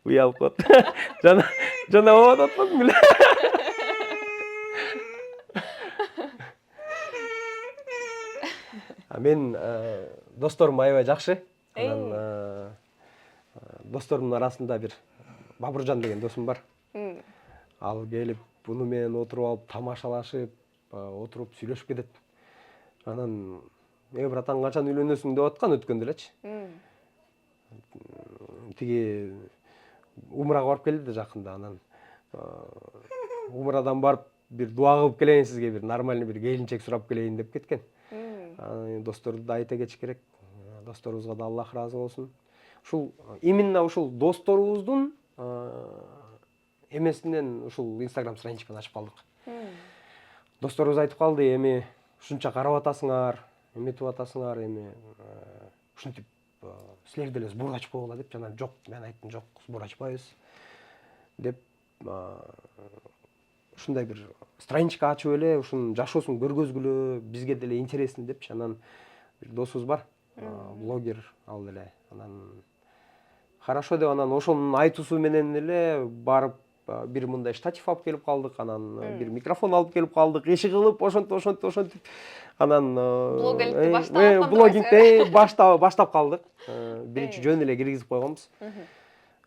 Уялып калат. Жана ооба деп атпадым беле. Мен досторум аябай жакшы. Анан досторумдун арасында бир Бабыржан деген досум бар. Ал келип буну менен отуруп алып тамашалашып, отуруп сүйлөшүп кетет. Анан братан качан үйлөнөсүң деп аткан өткөндө элечи. Тиги умрага барып келди жакында. Анан умрадан барып бир дуа кылып келейин сизге, бир нормальный бир келинчек сурап келейин деп кеткен. Досторду да айта кетиш керек. Досторубузга да Аллах ыраазы болсун. Ушул именно ушул досторубуздун эмесинен ушул Instagram страничканы ачып калдык. Досторубуз айтып калды, эми ушунча карап атасыңар, эметип атасыңар, эми ушинтип силер деле сбор ачпагыла деп. Жана жок, мен айттым, жок, сбор ачпайбыз деп. Ушундай бир страничка ачып эле, ушунун жашоосун көргөзгүлө, бизге деле интересно депчи. Анан бир досубуз бар, блогер ал деле. Анан хорошо деп, анан ошонун айтуусу менен эле барып бир мындай штатив алып келип калдык, анан бир микрофон алып келип калдык, иши кылып, ошентип. Анан блогингди баштап калдык. Биринчи жөн эле киргизип койгонбуз.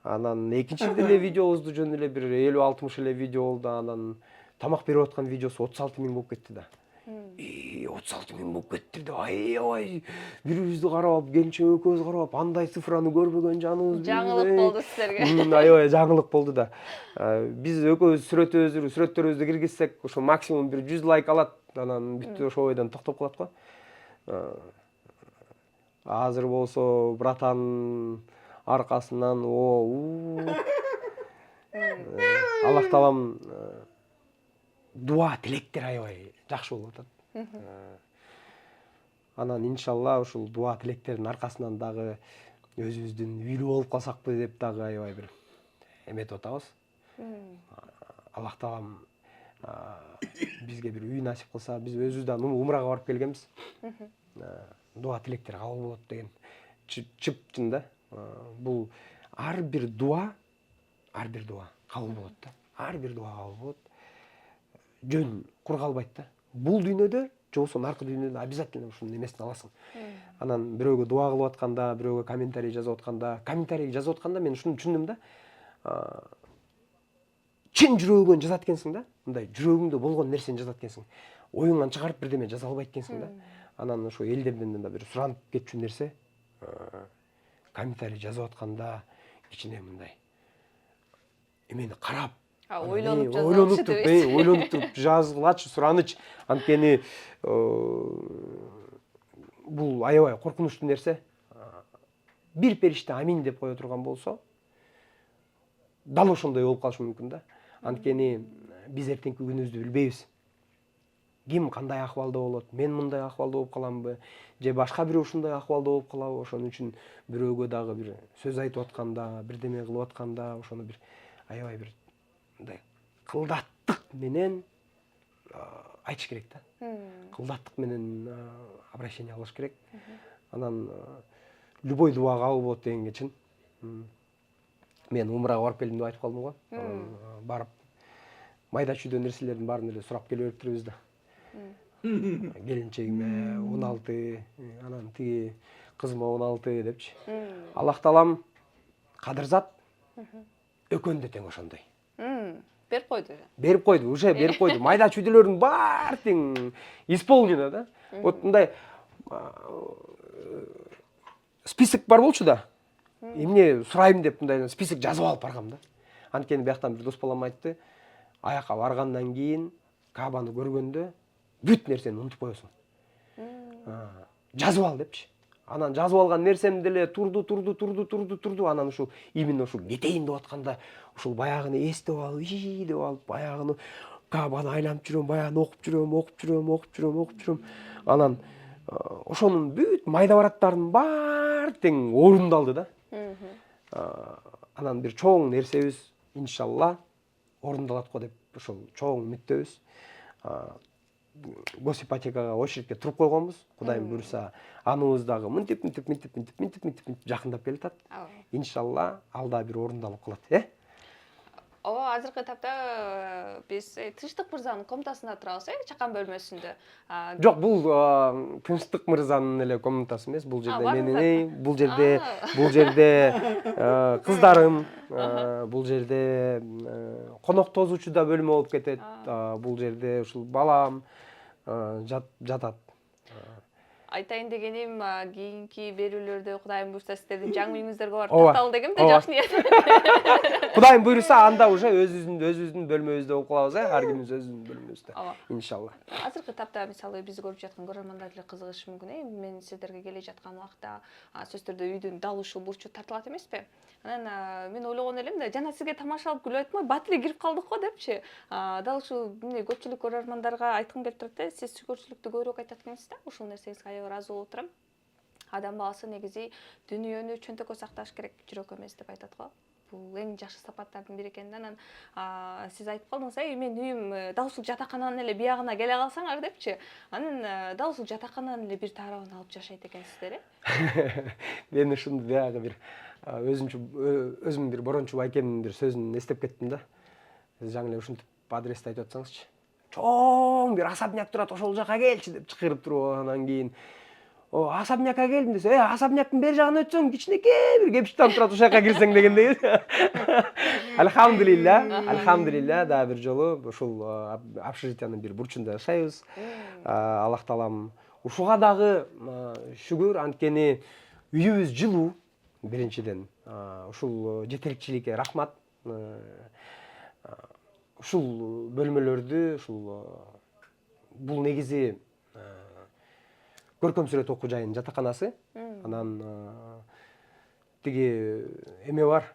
Анан экинчи деле видеобузду жөн эле бир 50-60 эле видео болду. Анан тамак берип аткан видеосу 36 000 болуп кетти да. 36 000 болуп кетти деп аябай бири-бирибизди карап, келинчек экөөбүз карап, андай цифраны көрбөгөн жаныбыз. Жаңылык болду силерге. Аябай жаңылык болду да. Биз экөөбүз сүрөттөрүбүздү киргизсек, ошо максимум бир 100 лайк алат. Анан бүттү, ошол бойдон токтоп калат го. Азыр болсо братан аркасынан Аллах таалам дуа тилектер аябай жакшы болуп атат. Анан иншалла ушул дуа тилектердин аркасынан дагы өзүбүздүн үйлүү болуп калсакпы деп дагы аябай бир эметип атабыз. Аллах таалам бизге бир үй насип кылса, биз өзүбүз да умрага барып келгенбиз. Дуа тилектер кабыл болот деген чыптын да. Бул ар бир дуа кабыл болот да. Ар бир дуа кабыл болот. Жөн кур калбайт да. Бул дүйнөдө, же болбосо наркы дүйнөдө обязательно ушунун эмесин аласың. Анан бирөөгө дуа кылып атканда, бирөөгө комментарий жазып атканда, мен ушуну түшүндүм да. Чын жүрөгүңдөн жазат экенсиң да. Мындай жүрөгүңдө болгон нерсени жазат экенсиң. Оюңан чыгарып бирдеме жаза албайт экенсиң да. Анан ошо элдерден да бир суранып кетчү нерсе, комментарий жазып атканда кичине мындай эмени карап, ойлонуп туруп жазгылачы, суранычы. Анткени бул аябай коркунучтуу нерсе. Бир периште амин деп кое турган болсо, дал ошондой болуп калышы мүмкүн да. Анткени биз эртеңки күнүбүздү билбейбиз. Ким кандай акыбалда болот, мен мындай акыбалда болуп каламбы, же башка бирөө ушундай акыбалда болуп калабы, ошон үчүн бирөөгө дагы бир сөз айтып атканда, бирдеме кылып атканда, ошону бир аябай бир мындай кылдаттык менен айтыш керек да. Кылдаттык менен обращение кылыш керек. Анан любой дуа кабыл болот дегенге чын. Мен умрага барып келдим деп айтып калдым го. Барып майда чүйдө нерселердин баарын эле сурап келе бериптирбиз да. Келинчегиме 16, анан тиги кызыма 16 депчи. Аллах таалам кадырзат экөөнү да тең ошондой. Берип койду. Берип койду, уже берип койду. Майда чүйдөлөрдүн баары тең исполнено да. Вот мындай список бар болчу да. Эмне сурайм деп мындай список жазып алып баргам да. Анткени бияктан бир дос балам айтты, аяка баргандан кийин Кабаны көргөндө бүт нерсени унутуп коесуң. Жазып ал депчи. Анан жазып алган нерсем деле турду. Анан ушул именно ушул кетейин деп атканда ушул баягыны эстеп алып, деп алып, баягыны Кабаны айланып жүрөм, баягыны окуп жүрөм. Анан ошонун бүт майда бараттарынын баары тең орундалды да. Анан бир чоң нерсебиз иншалла орундалат го деп ошол чоң үмүттөбүз. Госипотекага очередке туруп койгонбуз. Кудайым буйруса, аныбыз дагы мынтип жакындап келатат. Иншалла алда бир орундалып калат, Ооба, азыркы этапта биз Тынчтык мырзанын комнатасында турабыз, чакан бөлмөсүндө. Жок, бул Тынчтык мырзанын эле комнатасы эмес. Бул жерде менин, бул жерде кыздарым, бул жерде конок тозуучу да бөлмө болуп кетет. Бул жерде ушул балам жатат. Айтайын дегеним, кийинки берүүлөрдө Кудайым буйруса сиздердин жаңы үйүңүздөргө барып такталып дегем да, жакшы ниет. Кудайым буйруса анда уже өзүбүздүн бөлмөбүздө болуп калабыз, ар кимибиз өзүбүздүн бөлмөбүздө. Иншалла. Азыркы этапта мисалы бизди көрүп жаткан көрөрмандар деле кызыгышы мүмкүн. Мен сиздерге келе жаткан убакта сөзсүз түрдө үйдүн дал ушул бурчу тартылат эмеспи? Анан мен ойлогон элем да, жана сизге тамашалап күлүп атмай, бат эле кирип калдык го депчи. Дал ушул көпчүлүк көрөрмандарга айткым келип турат да, сиз сүгүрчүлүктү көбүрөөк айтат экенсиз да. Ушул нерсеңизге аябай ыраазы болуп турам. Адам баласы негизи дүйнөнү чөнтөккө сакташ керек, жүрөк эмес деп айтат го. Бул эң жакшы сапаттардын бири экен. Анан сиз айтып калдыңыз, мен үйүм дал ушул жатакананын эле биягына келе калсаңар депчи. Анан дал ушул жатакананын эле бир тарабын алып жашайт экенсиздер, Мен ушунду биягы бир өзүм бир борончу байкемдин бир сөзүн эстеп кеттим да. Сиз жаңы эле ушинтип адрести айтып атсаңызчы. Чоң бир особняк турат, ошол жака келчи деп чакырып туруп, анан кийин особнякка келдим десе, особняктын бери жагына өтсөң кичинекей бир кепиштан турат, ошол жака кирсең дегендей. Альхамдулилля, да бир жолу ушул общежитиянын бир бурчунда жашайбыз. Аллах таалам ушуга дагы шүгүр, анткени үйүбүз жылуу. Биринчиден, ушул жетекчиликке рахмат. Ушул бөлмөлөрдү, бул негизи көркөм сүрөт окуу жайынын жатаканасы. Анан тиги эме бар.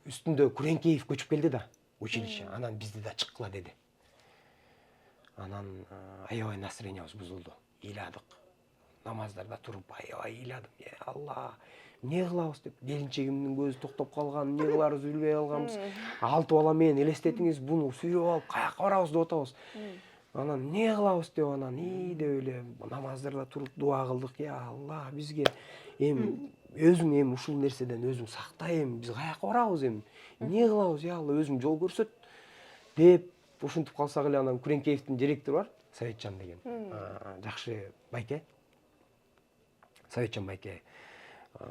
Үстүндө Күреңкеев көчүп келди да, училище. Анан бизди да чыккыла деди. Анан аябай настроениябыз бузулду. Ыйладык. Намаздарда туруп аябай ыйладым. Алла, эмне кылабыз деп, келинчегимдин көзү токтоп калган, эмне кыларыбызды билбей калганбыз. 6 бала менен элестетиңиз, буну сүйрөп алып каяка барабыз деп атабыз. Анан эмне кылабыз деп, анан деп эле намаздарда туруп дуа кылдык. Я Алла, бизге өзүң ушул нерседен өзүң сактай, биз каяка барабыз эмне кылабыз, я Алла, өзүң жол көрсөт деп ушинтип калсак эле. Анан Күреңкеевдин директору бар, Советжан деген. Жакшы байке. Советжан байке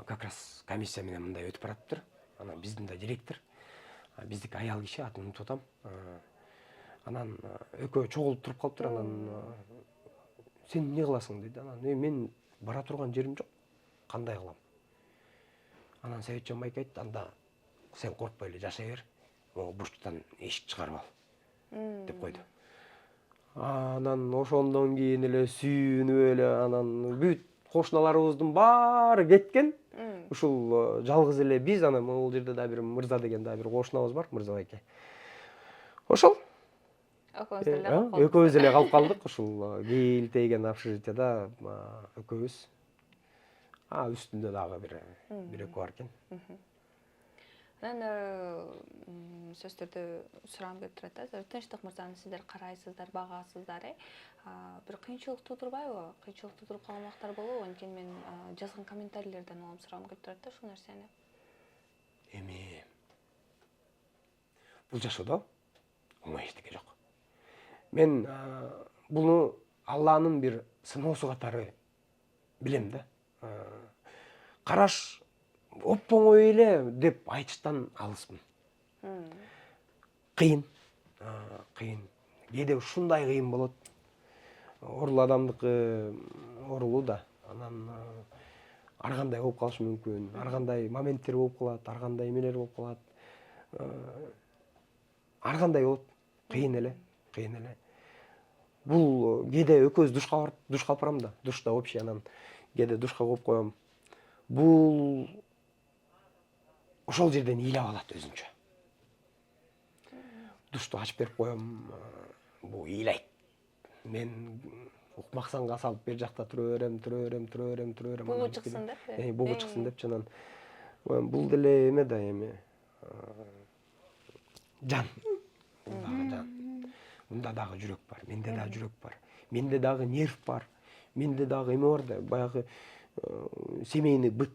как раз комиссия менен мындай өтүп баратыптыр. Анан биздин да директор, биздики аял киши, атын унутуп атам. Анан экөө чогулуп туруп калыптыр. Анан сен эмне кыласың дейт. Анан мен бара турган жерим жок, кандай кылам? Анан Советжан байке айтты, анда сен коркпой эле жашай бер, бурчтан эшик чыгарып ал деп койду. Анан ошондон кийин эле сүйүнүп эле, анан бүт кошуналарыбыздын баары кеткен. Ушул жалгыз эле биз, анан бул жерде да бир Мырза деген да бир кошунабыз бар, Мырза байке. Ошол Экөөбүз деле калып калдык. Экөөбүз эле калып калдык ушул кийилтейген общежитияда экөөбүз. Үстүндө дагы бир экөө бар экен. Анан сөздөрдү сурагым келип турат да. Тынчтык мырзаны сиздер карайсыздар, багасыздар, бир кыйынчылык туудурбайбы? Кыйынчылык туудуруп калган убактар болобу? Анткени мен жазган комментарийлерден улам сурагым келип турат да ушул нерсени. Эми бул жашоодо оңой эчтеке жок. Мен буну Алланын бир сыноосу катары билем да. Караш оп-оңой эле деп айтыштан алыспын. Кыйын. Кээде ушундай кыйын болот. Орул адамдыкы орулу да. Анан ар кандай болуп калышы мүмкүн. Ар кандай моменттер болуп калат, ар кандай эмелер болуп калат. Ар кандай болот. Кыйын эле. Бул кээде экөөбүз душка барып, душ алып барам да. Душта общий, анан кээде душка коюп коем. Бул ошол жерден ыйлап алат өзүнчө. Душту ачып берип коем, бул ыйлайт. Мен укмаксанга салып бер жакта тура берем. Бугу чыксын деп. Бугу чыксын депчи, анан бул деле эме да эми жан. Мында дагы жүрөк бар, менде дагы жүрөк бар. Менде дагы нерв бар. Менде дагы эме бар да, баягы семейный быт.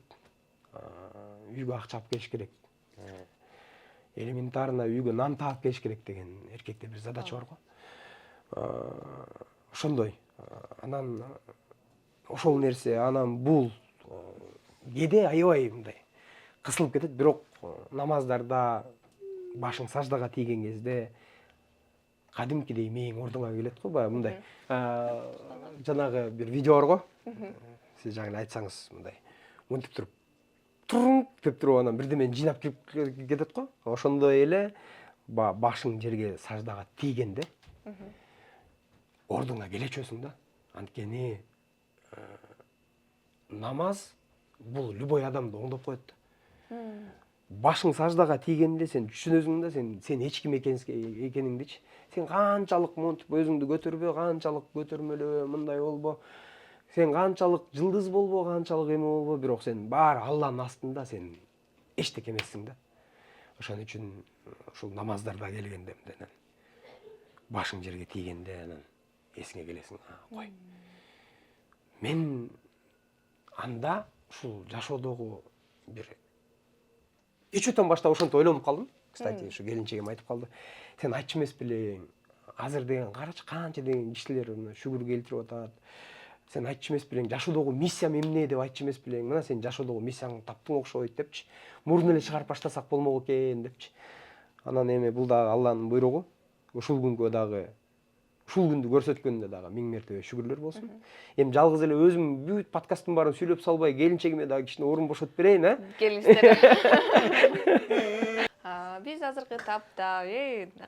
Үйгө акча алып келиш керек. Элементарно үйгө нан таап келиш керек деген эркекте бир задача бар го. Ошондой. Анан ошол нерсе, анан бул кээде аябай мындай кысылып кетет, бирок намаздарда башың саждага тийген кезде кадимкидей мээң ордуңа келет го, баягы мындай. Жанагы бир видео бар го. Сиз жаңы айтсаңыз мындай. Монтип туруп, турунг деп туруп анан бирдемени жыйнап кирип кетет го. Ошондой эле башың жерге саждага тийгенде ордуңа келечөсүң да. Анткени намаз бул любой адамды оңдоп коет да. Башың саждага тийгенде сен түшүнөсүң да, сен эч ким экениңдичи. Сен канчалык монтип өзүңдү көтөрбө, канчалык көтөрмөлөбө, мындай болбо. Сен канчалык жылдыз болбо, канчалык эме болбо, бирок сен баары Алланын астында, сен эчтеке эмессиң да. Ошон үчүн ушул намаздарда келгенде башың жерге тийгенде анан эсиңе келесиң, кой. Мен анда ушул жашоодогу бир кечүүтөн баштап ошентип ойлонуп калдым. Кстати, ушу келинчегим айтып калды. Сен айтчу эмес белең? Азыр деген карачы канча деген кишилер шүгүр келтирип атат. Сен айтчу эмес белең? Жашоодогу миссиям эмне деп айтчу эмес белең? Мына сен жашоодогу миссияңды таптың окшойт депчи. Мурун эле чыгарып баштасак болмок экен депчи. Анан эми бул дагы Алланын буйругу. Ушул күнгө дагы ушул күндү көрсөткөнүнө дагы миң мертебе шүгүрлөр болсун. Эми жалгыз эле өзүм бүт подкасттын баарын сүйлөп салбай, келинчегиме дагы кичине орун бошотуп берейин, Келиңиздер. Биз азыркы этапта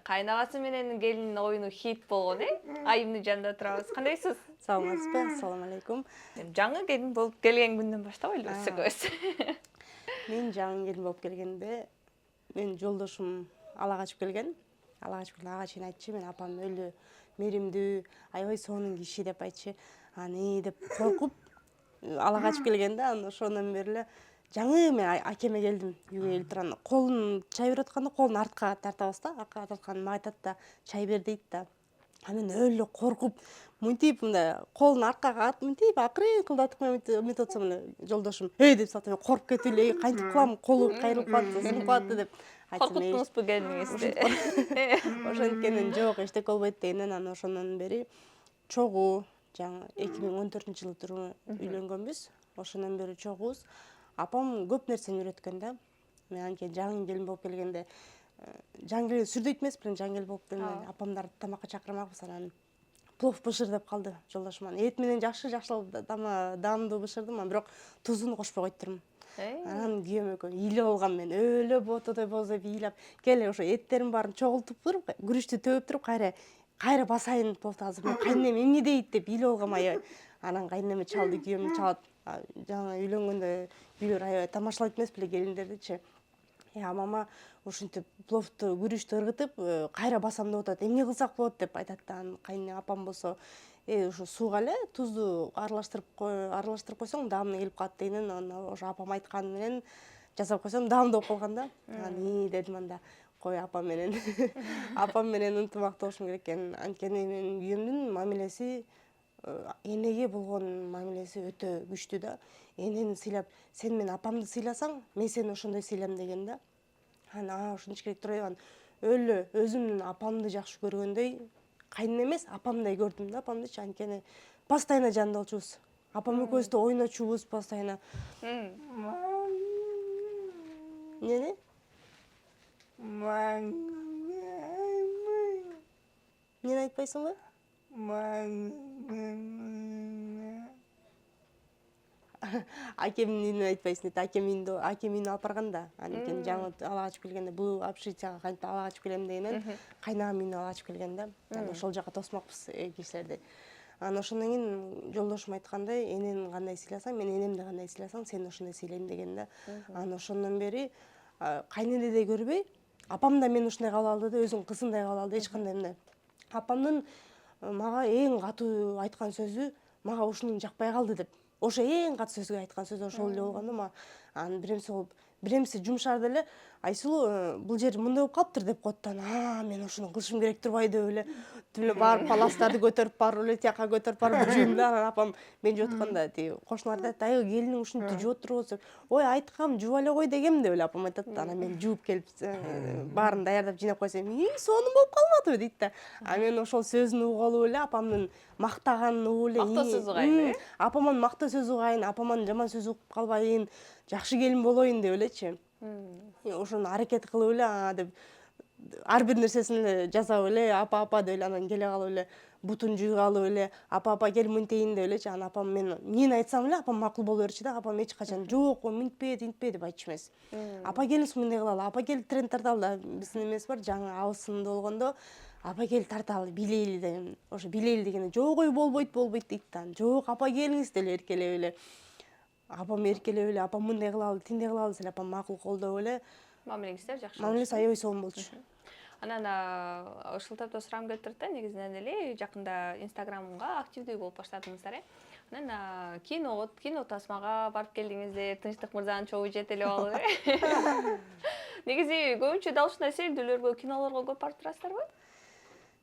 кайнагасы менен келин оюну хит болгон, Айымны жанында турабыз. Кандайсыз? Саламатсызбы? Ассаламу алейкум. Жаңы келин болуп келген күндөн баштап ойлойсуз экөөбүз. Мен жаңы келин болуп келгенде, мен жолдошум ала качып келген. Ага чейин айтчы, мен апам өлү меримдүү, аябай сонун киши деп айтчы. Аны деп коркуп ала качып келген да, анан ошондон бери эле жаңы мен акеме келдим, үйгө келип турган. Колун чай берип атканда колун артка тартабыз да, артка тартканда мага айтат да, чай бер дейт да. Мен өлө коркуп, мынтип мындай колун аркага атып, мынтип акырын кылдатып мынтип атсам эле жолдошум деп салат, мен коркуп кетип эле кантип кылам, колу кайрылып калат, сынып калат деп. Коркуттуңузбу келиниңизди? Ошонткенен жок, эчтеке болбойт дегенден анан ошондон бери чогуу, жаңы 2014-жылы үйлөнгөнбүз. Ошондон бери чогуубуз. Апам көп нерсени үйрөткөн да. Мен анткени жаңы келин болуп келгенде жаңы келин сүрдөйт эмес белең, жаңы келин болуп келгенде апамдарды тамакка чакырмакпыз, анан плов бышыр деп калды жолдошум. Эт менен жакшы даамдуу бышырдым, бирок тузун кошпой койдум. Анан күйөөм экөө ыйлап алгам, мен өлө ботодой бозоп ыйлап, келе ошо эттерин баарын чогултуп туруп, күрүчтү төп туруп, кайра басайын пловду азыр. Мен кайнем эмне дейт деп ыйлап алгам аябай. Анан кайнеме чалды, күйөөм чалат. Жаңы үйлөнгөндө үйлөр аябай тамашалайт эмес беле келиндердичи. мама ушинтип пловду күрүчтү ыргытып кайра басам деп атат, эмне кылсак болот деп айтат да. Анан кайын апам болсо ушу сууга эле тузду аралаштырып койсоң даамына келип калат дегенен, анан ошо апам айтканы менен жасап койсом даамдуу болуп калган да. Анан дедим анда кой апам менен апам менен ынтымакташышым керек экен. Анткени менин күйөөмдүн мамилеси энеге болгон мамилеси өтө күчтүү да. Энени сыйлап, сен менин апамды сыйласаң, мен сени ошондой сыйлайм деген да. Анан ошентиш керек туруп анан өлө өзүмдүн апамды жакшы көргөндөй, кайын эмес апамдай көрдүм да апамдычы. Анткени постоянно жанында болчубуз. Апам экөөбүз да ойночубуз постоянно. Эмне? Эмнени айтпайсыңбы? Акемдин үнүн айтпайсың дейт. Акем үйүнө алып барганда, анткени жаңы ала качып келгенде, бул общежитияга кантип ала качып келем дегенен, кайнагам үйүнө ала качып келген да. Анан ошол жака тосмокпуз кишилерди. Анан ошондон кийин жолдошум айткандай, энени кандай сыйласаң, мен энемди кандай сыйласаң, сени ошондой сыйлайм деген да. Анан ошондон бери кайненедей көрбөй, апам да мени ушундай кабыл алды да, өзүнүн кызындай кабыл алды, эч кандай эмне. Апамдын мага эң катуу айткан сөзү мага ушуну жакпай калды деп. Ошо эң катуу сөзгө айткан сөзү ошол эле болгондо мага анан биремси жумшарды эле, Айсулуу бул жер мындай болуп калыптыр деп коет да. Мен ошону кылышым керек турбайбы деп эле тиле барып паластарды көтөрүп барып эле тияка көтөрүп барып жууйм да. Анан апам мен жууп атканда тиги кошуналар айтат, ай келиниң ушинтип жууп отурбу деп. Ой айткам жууп эле кой дегем деп эле апам айтат да. Анан мен жууп келип баарын даярдап жыйнап койсом, сонун болуп калбадыбы дейт да. А мен ошол сөзүн угуп эле апамдын мактаганын угуп эле. Мактоо сөзү кайын, Апаман мактоо сөзү кайын, апаман жаман сөз угуп калбайын, жакшы келин болоюн деп элечи. Ошону аракет кылып эле деп ар бир нерсесин эле жасап эле апа деп эле анан келе калып эле бутун жуугалып эле апа кел мынтейин деп элечи. Анан апам мен эмнени айтсам эле апам макул боло берчү да. Апам эч качан жок мынтпе тинтпе деп айтчу эмес. Апа келиңиз мындай кылалы, апа кел трен тарталы да. Биздин эмес бар, жаңы абыз сынында болгондо апа кел тарталы, билейли деген. Ошо билейли дегенде жок ой болбойт дейт да. Жок апа келиңиз деле эркелеп эле. Апам эркелеп эле, апам мындай кылалы, тиндей кылалы десе апам макул колдоп эле. Мамилеңиздер жакшы. Мамилеси аябай сонун болчу. Анан ушул тапта сурамым келип турат да, негизинен эле жакында Инстаграмга активдүү болуп баштадыңыздар, Анан кино тасмага барып келдиңиздер, Тынчтык мырзанын чогуу жете эле алып. Негизи көбүнчө дал ушундай сейилдөөлөргө, кинолорго көп барып турасыздарбы?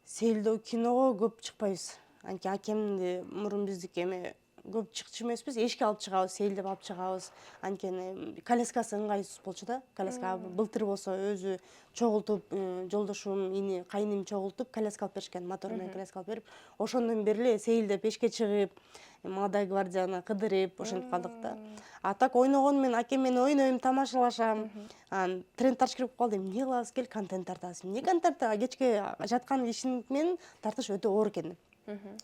Сейилдөө киного көп чыкпайбыз. Анткени акемди мурун биздики эме көп чыкчу эмеспиз, эшикке алып чыгабыз, сейилдеп алып чыгабыз. Анткени коляскасы ыңгайсыз болчу да. Коляска былтыр болсо өзү чогултуп, жолдошум, кайыным чогултуп, коляска алып беришкен, мотор менен коляска алып берип, ошондон бери эле сейилдеп эшикке чыгып, Молодая гвардияны кыдырып, ошентип калдык да. А так ойногону мен акем менен ойнойм, тамашалашам. Анан тренд тартыш керек болуп калды. Эмне кылабыз, кел контент тартабыз. Эмне контент тартабыз? Кечке жаткан кишинин менен тартыш өтө оор экен.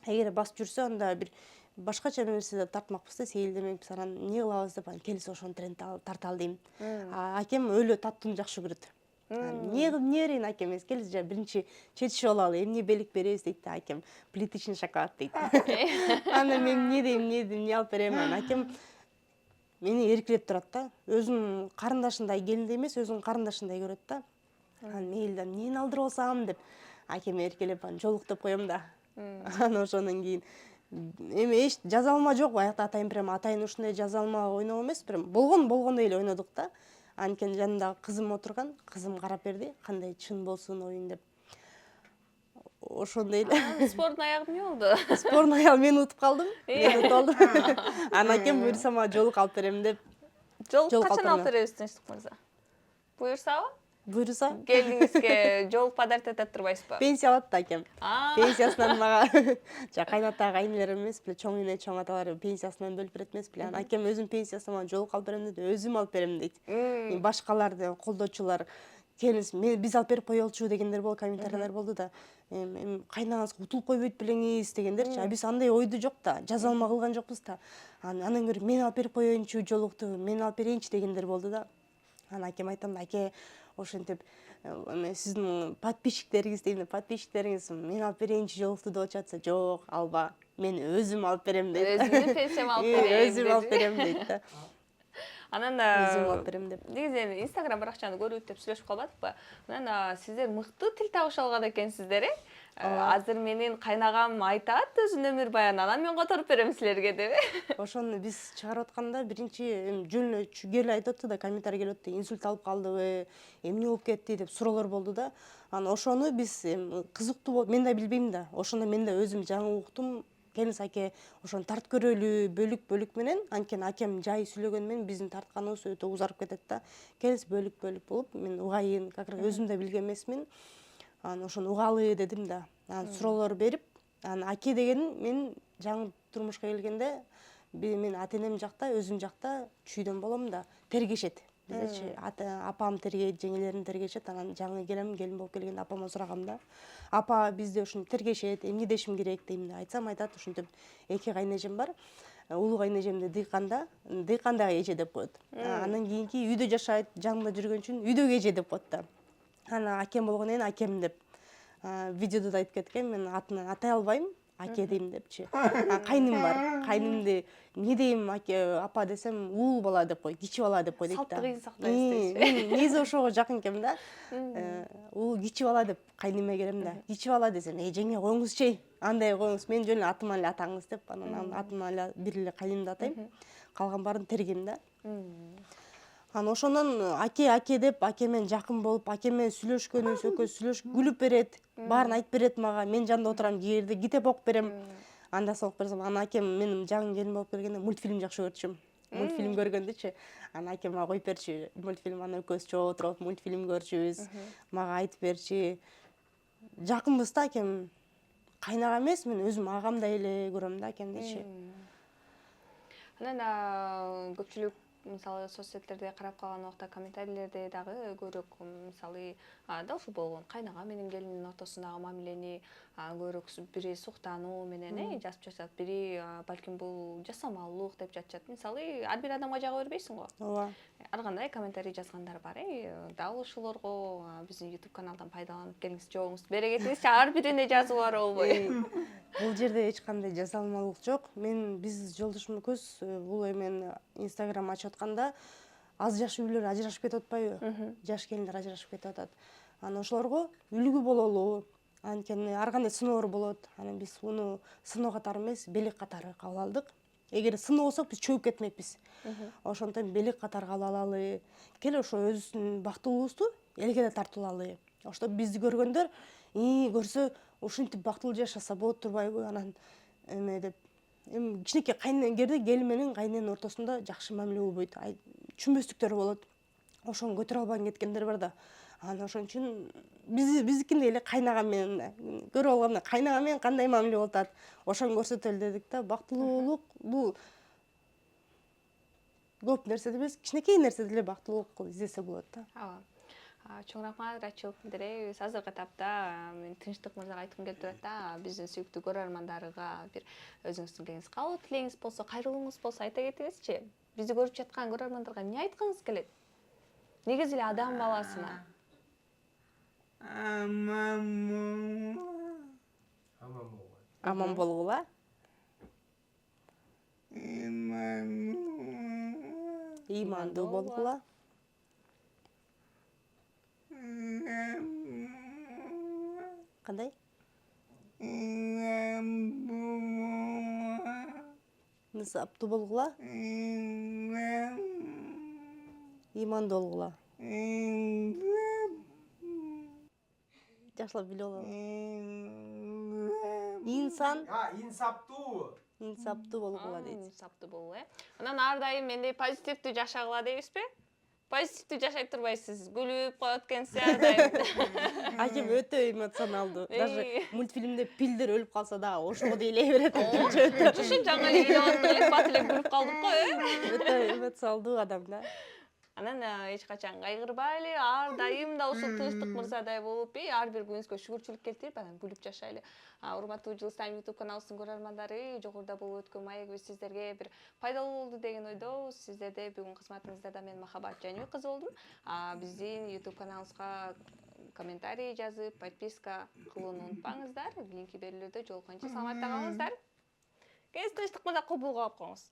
Эгер басып жүрсө, анда бир башкача нерсе тартмакпыз да, сейилдемекпиз. Анан эмне кылабыз деп, келсе ошону тренд тарталы дейм. Акем өлө таттууну жакшы көрөт. Эмне берейин акем, келе биринчи четишип алалы, эмне белик беребиз дейт да акем. Плиточный шоколад дейт. Анан мен эмне дейм, эмне алып берем. Анан акем мени эркелеп турат да. Өзүнүн карындашындай, келиндей эмес, өзүнүн карындашындай көрөт да. Анан мейли да эмнени алдырып алсам деп акем эркелеп анан жолуктоп коем да. Анан ошондон кийин эми эч жазалма жок, аякта атайын прям атайын ушундай жазалма ойноо эмес, прям болгондой эле ойнодук да. Анткени жанында кызым отурган, кызым карап берди, кандай чын болсун оюн деп. Ошондой эле. Спорттун аягы эмне болду? Спорттун аягы мен утуп калдым. Анан акем буюрса мага жолук алып берем деп. Жолук качан алып беребиз, Тынчтык мырза? Буюрсабы? Буюрса. Келиңизге жолук подарок этет турбайсызбы? Пенсия алат да акем. Пенсиясынан мага кайната кайнелерим эмес беле, чоң эне, чоң аталар пенсиясынан бөлүп берет эмес беле. Анан акем өзүнүн пенсиясынан мага жолук алып берем дейт, өзүм алып берем дейт. Башкаларды колдоочулар келиңиз, биз алып берип коелучу дегендер болду, комментарийлер болду да. Кайнагаңыз утулуп койбойт белеңиз дегендерчи. А биз андай ойду жок да, жазалма кылган жокпуз да. Анан көрүп мен алып берип коеюнчу жолукту, мен алып берейинчи дегендер болду да. Анан акем айтам да, аке ошентип сиздин подписчиктериңиз дейм, подписчиктериңиз мен алып берейинчи жолукту деп атса, жок, алба. Мен өзүм алып берем дейт. Өзүңдүн пенсияма алып берем. Өзүм алып берем дейт да. Анан өзүм алып берем деп. негизи Instagram баракчаны көрүп деп сүйлөшүп калбадыкпы? Анан сиздер мыкты тил табыша алган экенсиздер, Азыр менин кайнагам айтат өзүнүн өмүр баянын, анан мен которуп берем силерге деп. Ошону биз чыгарып атканда биринчи жөн эле кел айтып атты да, комментарий келип атты, инсульт алып калдыбы, эмне болуп кетти деп суроолор болду да. Анан ошону биз кызыктуу болуп, мен да билбейм да. Ошондо мен да өзүм жаңы уктум. Келинс аке ошону тартып көрөлү бөлүк менен, анткени акем жай сүйлөгөнү менен биздин тартканыбыз өтө узарып кетет да. Келинс бөлүк болуп, мен угайын, как раз өзүм да билген эмесмин. Анан ошону угалы дедим да. Анан суроолор берип, анан аке деген мен жаңы турмушка келгенде мен ата энем жакта, өзүм жакта чүйдөн болом да, тергешет. Биздечи апам тергейт, жеңелерим тергешет. Анан жаңы келем, келин болуп келгенде апама сурагам да. Апа бизде ушинтип тергешет, эмне дешим керек дейм да. Айтсам айтат ушинтип эки кайнэжем бар. Улуу кайнэжемди дыйкандагы эже деп коет. Андан кийинки үйдө жашайт, жанымда жүргөн үчүн үйдөгү эже деп коет да. Анан акем болгондон кийин акем деп. Видеодо да айтып кеткен, мен атынан атай албайм, аке дейм депчи. Кайным бар. Кайнымды эмне дейм, апа десем, уул бала деп кой, кичи бала деп кой дейт да. Салттыгын сактайсыз дейсизби? Мен негизи ошого жакын экем да. Уул кичи бала деп кайныма келем да. Кичи бала десем, жеңе коюңузчу, андай коюңуз, мен жөн эле атыман эле атаңыз деп, анан атыман эле бир эле кайнымды атайм. Калган баарын тергейм да. Анан ошондон аке деп, аке менен жакын болуп, аке менен сүйлөшкөнүбүз, экөөбүз сүйлөшүп күлүп берет, баарын айтып берет мага. Мен жанында отурам, кээ бирде китеп окуп берем. Анда окуп берсем, анан акем менин жаңы келин болуп келгенде мультфильм жакшы көрчүм. Мультфильм көргөндүчү. Анан акем мага коюп берчү мультфильм, анан экөөбүз чогуу отуруп мультфильм көрчүбүз. Мага айтып берчи. Жакынбыз да акем. Кайнага эмес, мен өзүм агамдай эле көрөм да акемдичи. Анан көпчүлүк мисалы соцсеттерде карап калган убакта комментарийлерде дагы көбүрөөк мисалы дал ушул болгон кайнага менен келиндин ортосундагы мамилени көбүрөөк бири суктануу менен жазып жатат, бири балким бул жасамалуулук деп жатышат. Мисалы ар бир адамга жаба бербейсиң го. Ооба. Ар кандай комментарий жазгандар бар, дал ушулорго биздин YouTube каналдан пайдаланып келиңиз, жоогуңузду бере кетиңизчи, ар бирине жазып барып болбойбу. Бул жерде эч кандай жасалмалуулук жок. Биз жолдошум экөөбүз бул эмен Instagram ачып атканда аз жаш үйлөр ажырашып кетип атпайбы? Жаш келиндер ажырашып кетип атат. Анан ошолорго үлгү бололу. Анткени ар кандай сыноолор болот. Анан биз муну сыноо катары эмес, белек катары кабыл алдык. Эгер сыноо болсок, биз чөгүп кетмекпиз. Ошондон белек катары кабыл алалы. Кел ошо өзүбүздүн бактылуубузду элге да тартуулалы. Ошто бизди көргөндөр, көрсө ушинтип бактылуу жашаса болот турбайбы? Анан эме деп кичинекей кайнэгерде келин менен кайнэнин ортосунда жакшы мамиле болбойт. Түшүнбөстүктөр болот. Ошону көтөрө албай кеткендер бар да. Анан ошон үчүн биздикиндей эле кайнагам менен көрүп алганда кайнагам менен кандай мамиле болуп атат, ошону көрсөтөлү дедик да. Бактылуулук бул көп нерседе эмес, кичинекей нерседе эле бактылуулук издесе болот да. Ооба. Чоң рахмат, ыраатчылык билдиребиз. Азыркы этапта мен Тынчтык мырзага айткым келип турат да, биздин сүйүктүү көрөрмандарга бир өзүңүздүн кеңес кабыл тилегиңиз болсо, кайрылууңуз болсо айта кетиңизчи. Бизди көрүп жаткан көрөрмандарга эмне айткыңыз келет? Негизи эле адам баласына. Аман болгула. Ыймандуу болгула. Кандай? Нысаптуу болгула. Ыймандуу болгула. Жакшылап билип алам. Инсаптуу болгула дейт. Инсаптуу болуу, Анан ар дайым мендей позитивдүү жашагыла дейбизби? Позитивдүү жашай турбайсыз, күлүп коет экенсиз ар дайым. Акем өтө эмоционалдуу. Даже мультфильмде пилдер өлүп калса да ошого дейлей берет. Чүшүн жаңы эле үйдө элек бат эле күлүп калдык го, Өтө эмоционалдуу адам да. Анан эч качан кайгырбайлы, ар дайым да ушул Тынчтык мырзадай болуп, ар бир күнүбүзгө шүгүрчүлүк келтирип, анан күлүп жашайлы. Урматтуу Жылыстайм YouTube каналыбыздын көрөрмандары, жогоруда болуп өткөн маегибиз сиздерге бир пайдалуу болду деген ойдобуз. Сиздерде бүгүн кызматыңызда мен Махабат Жаныбек кызы болдум. Биздин YouTube каналыбызга комментарий жазып, подписка кылууну унутпаңыздар. Линки берилүүдө жолукканча саламатта калыңыздар. Кеңес Тынчтык мырза кубулга алып коюңуз.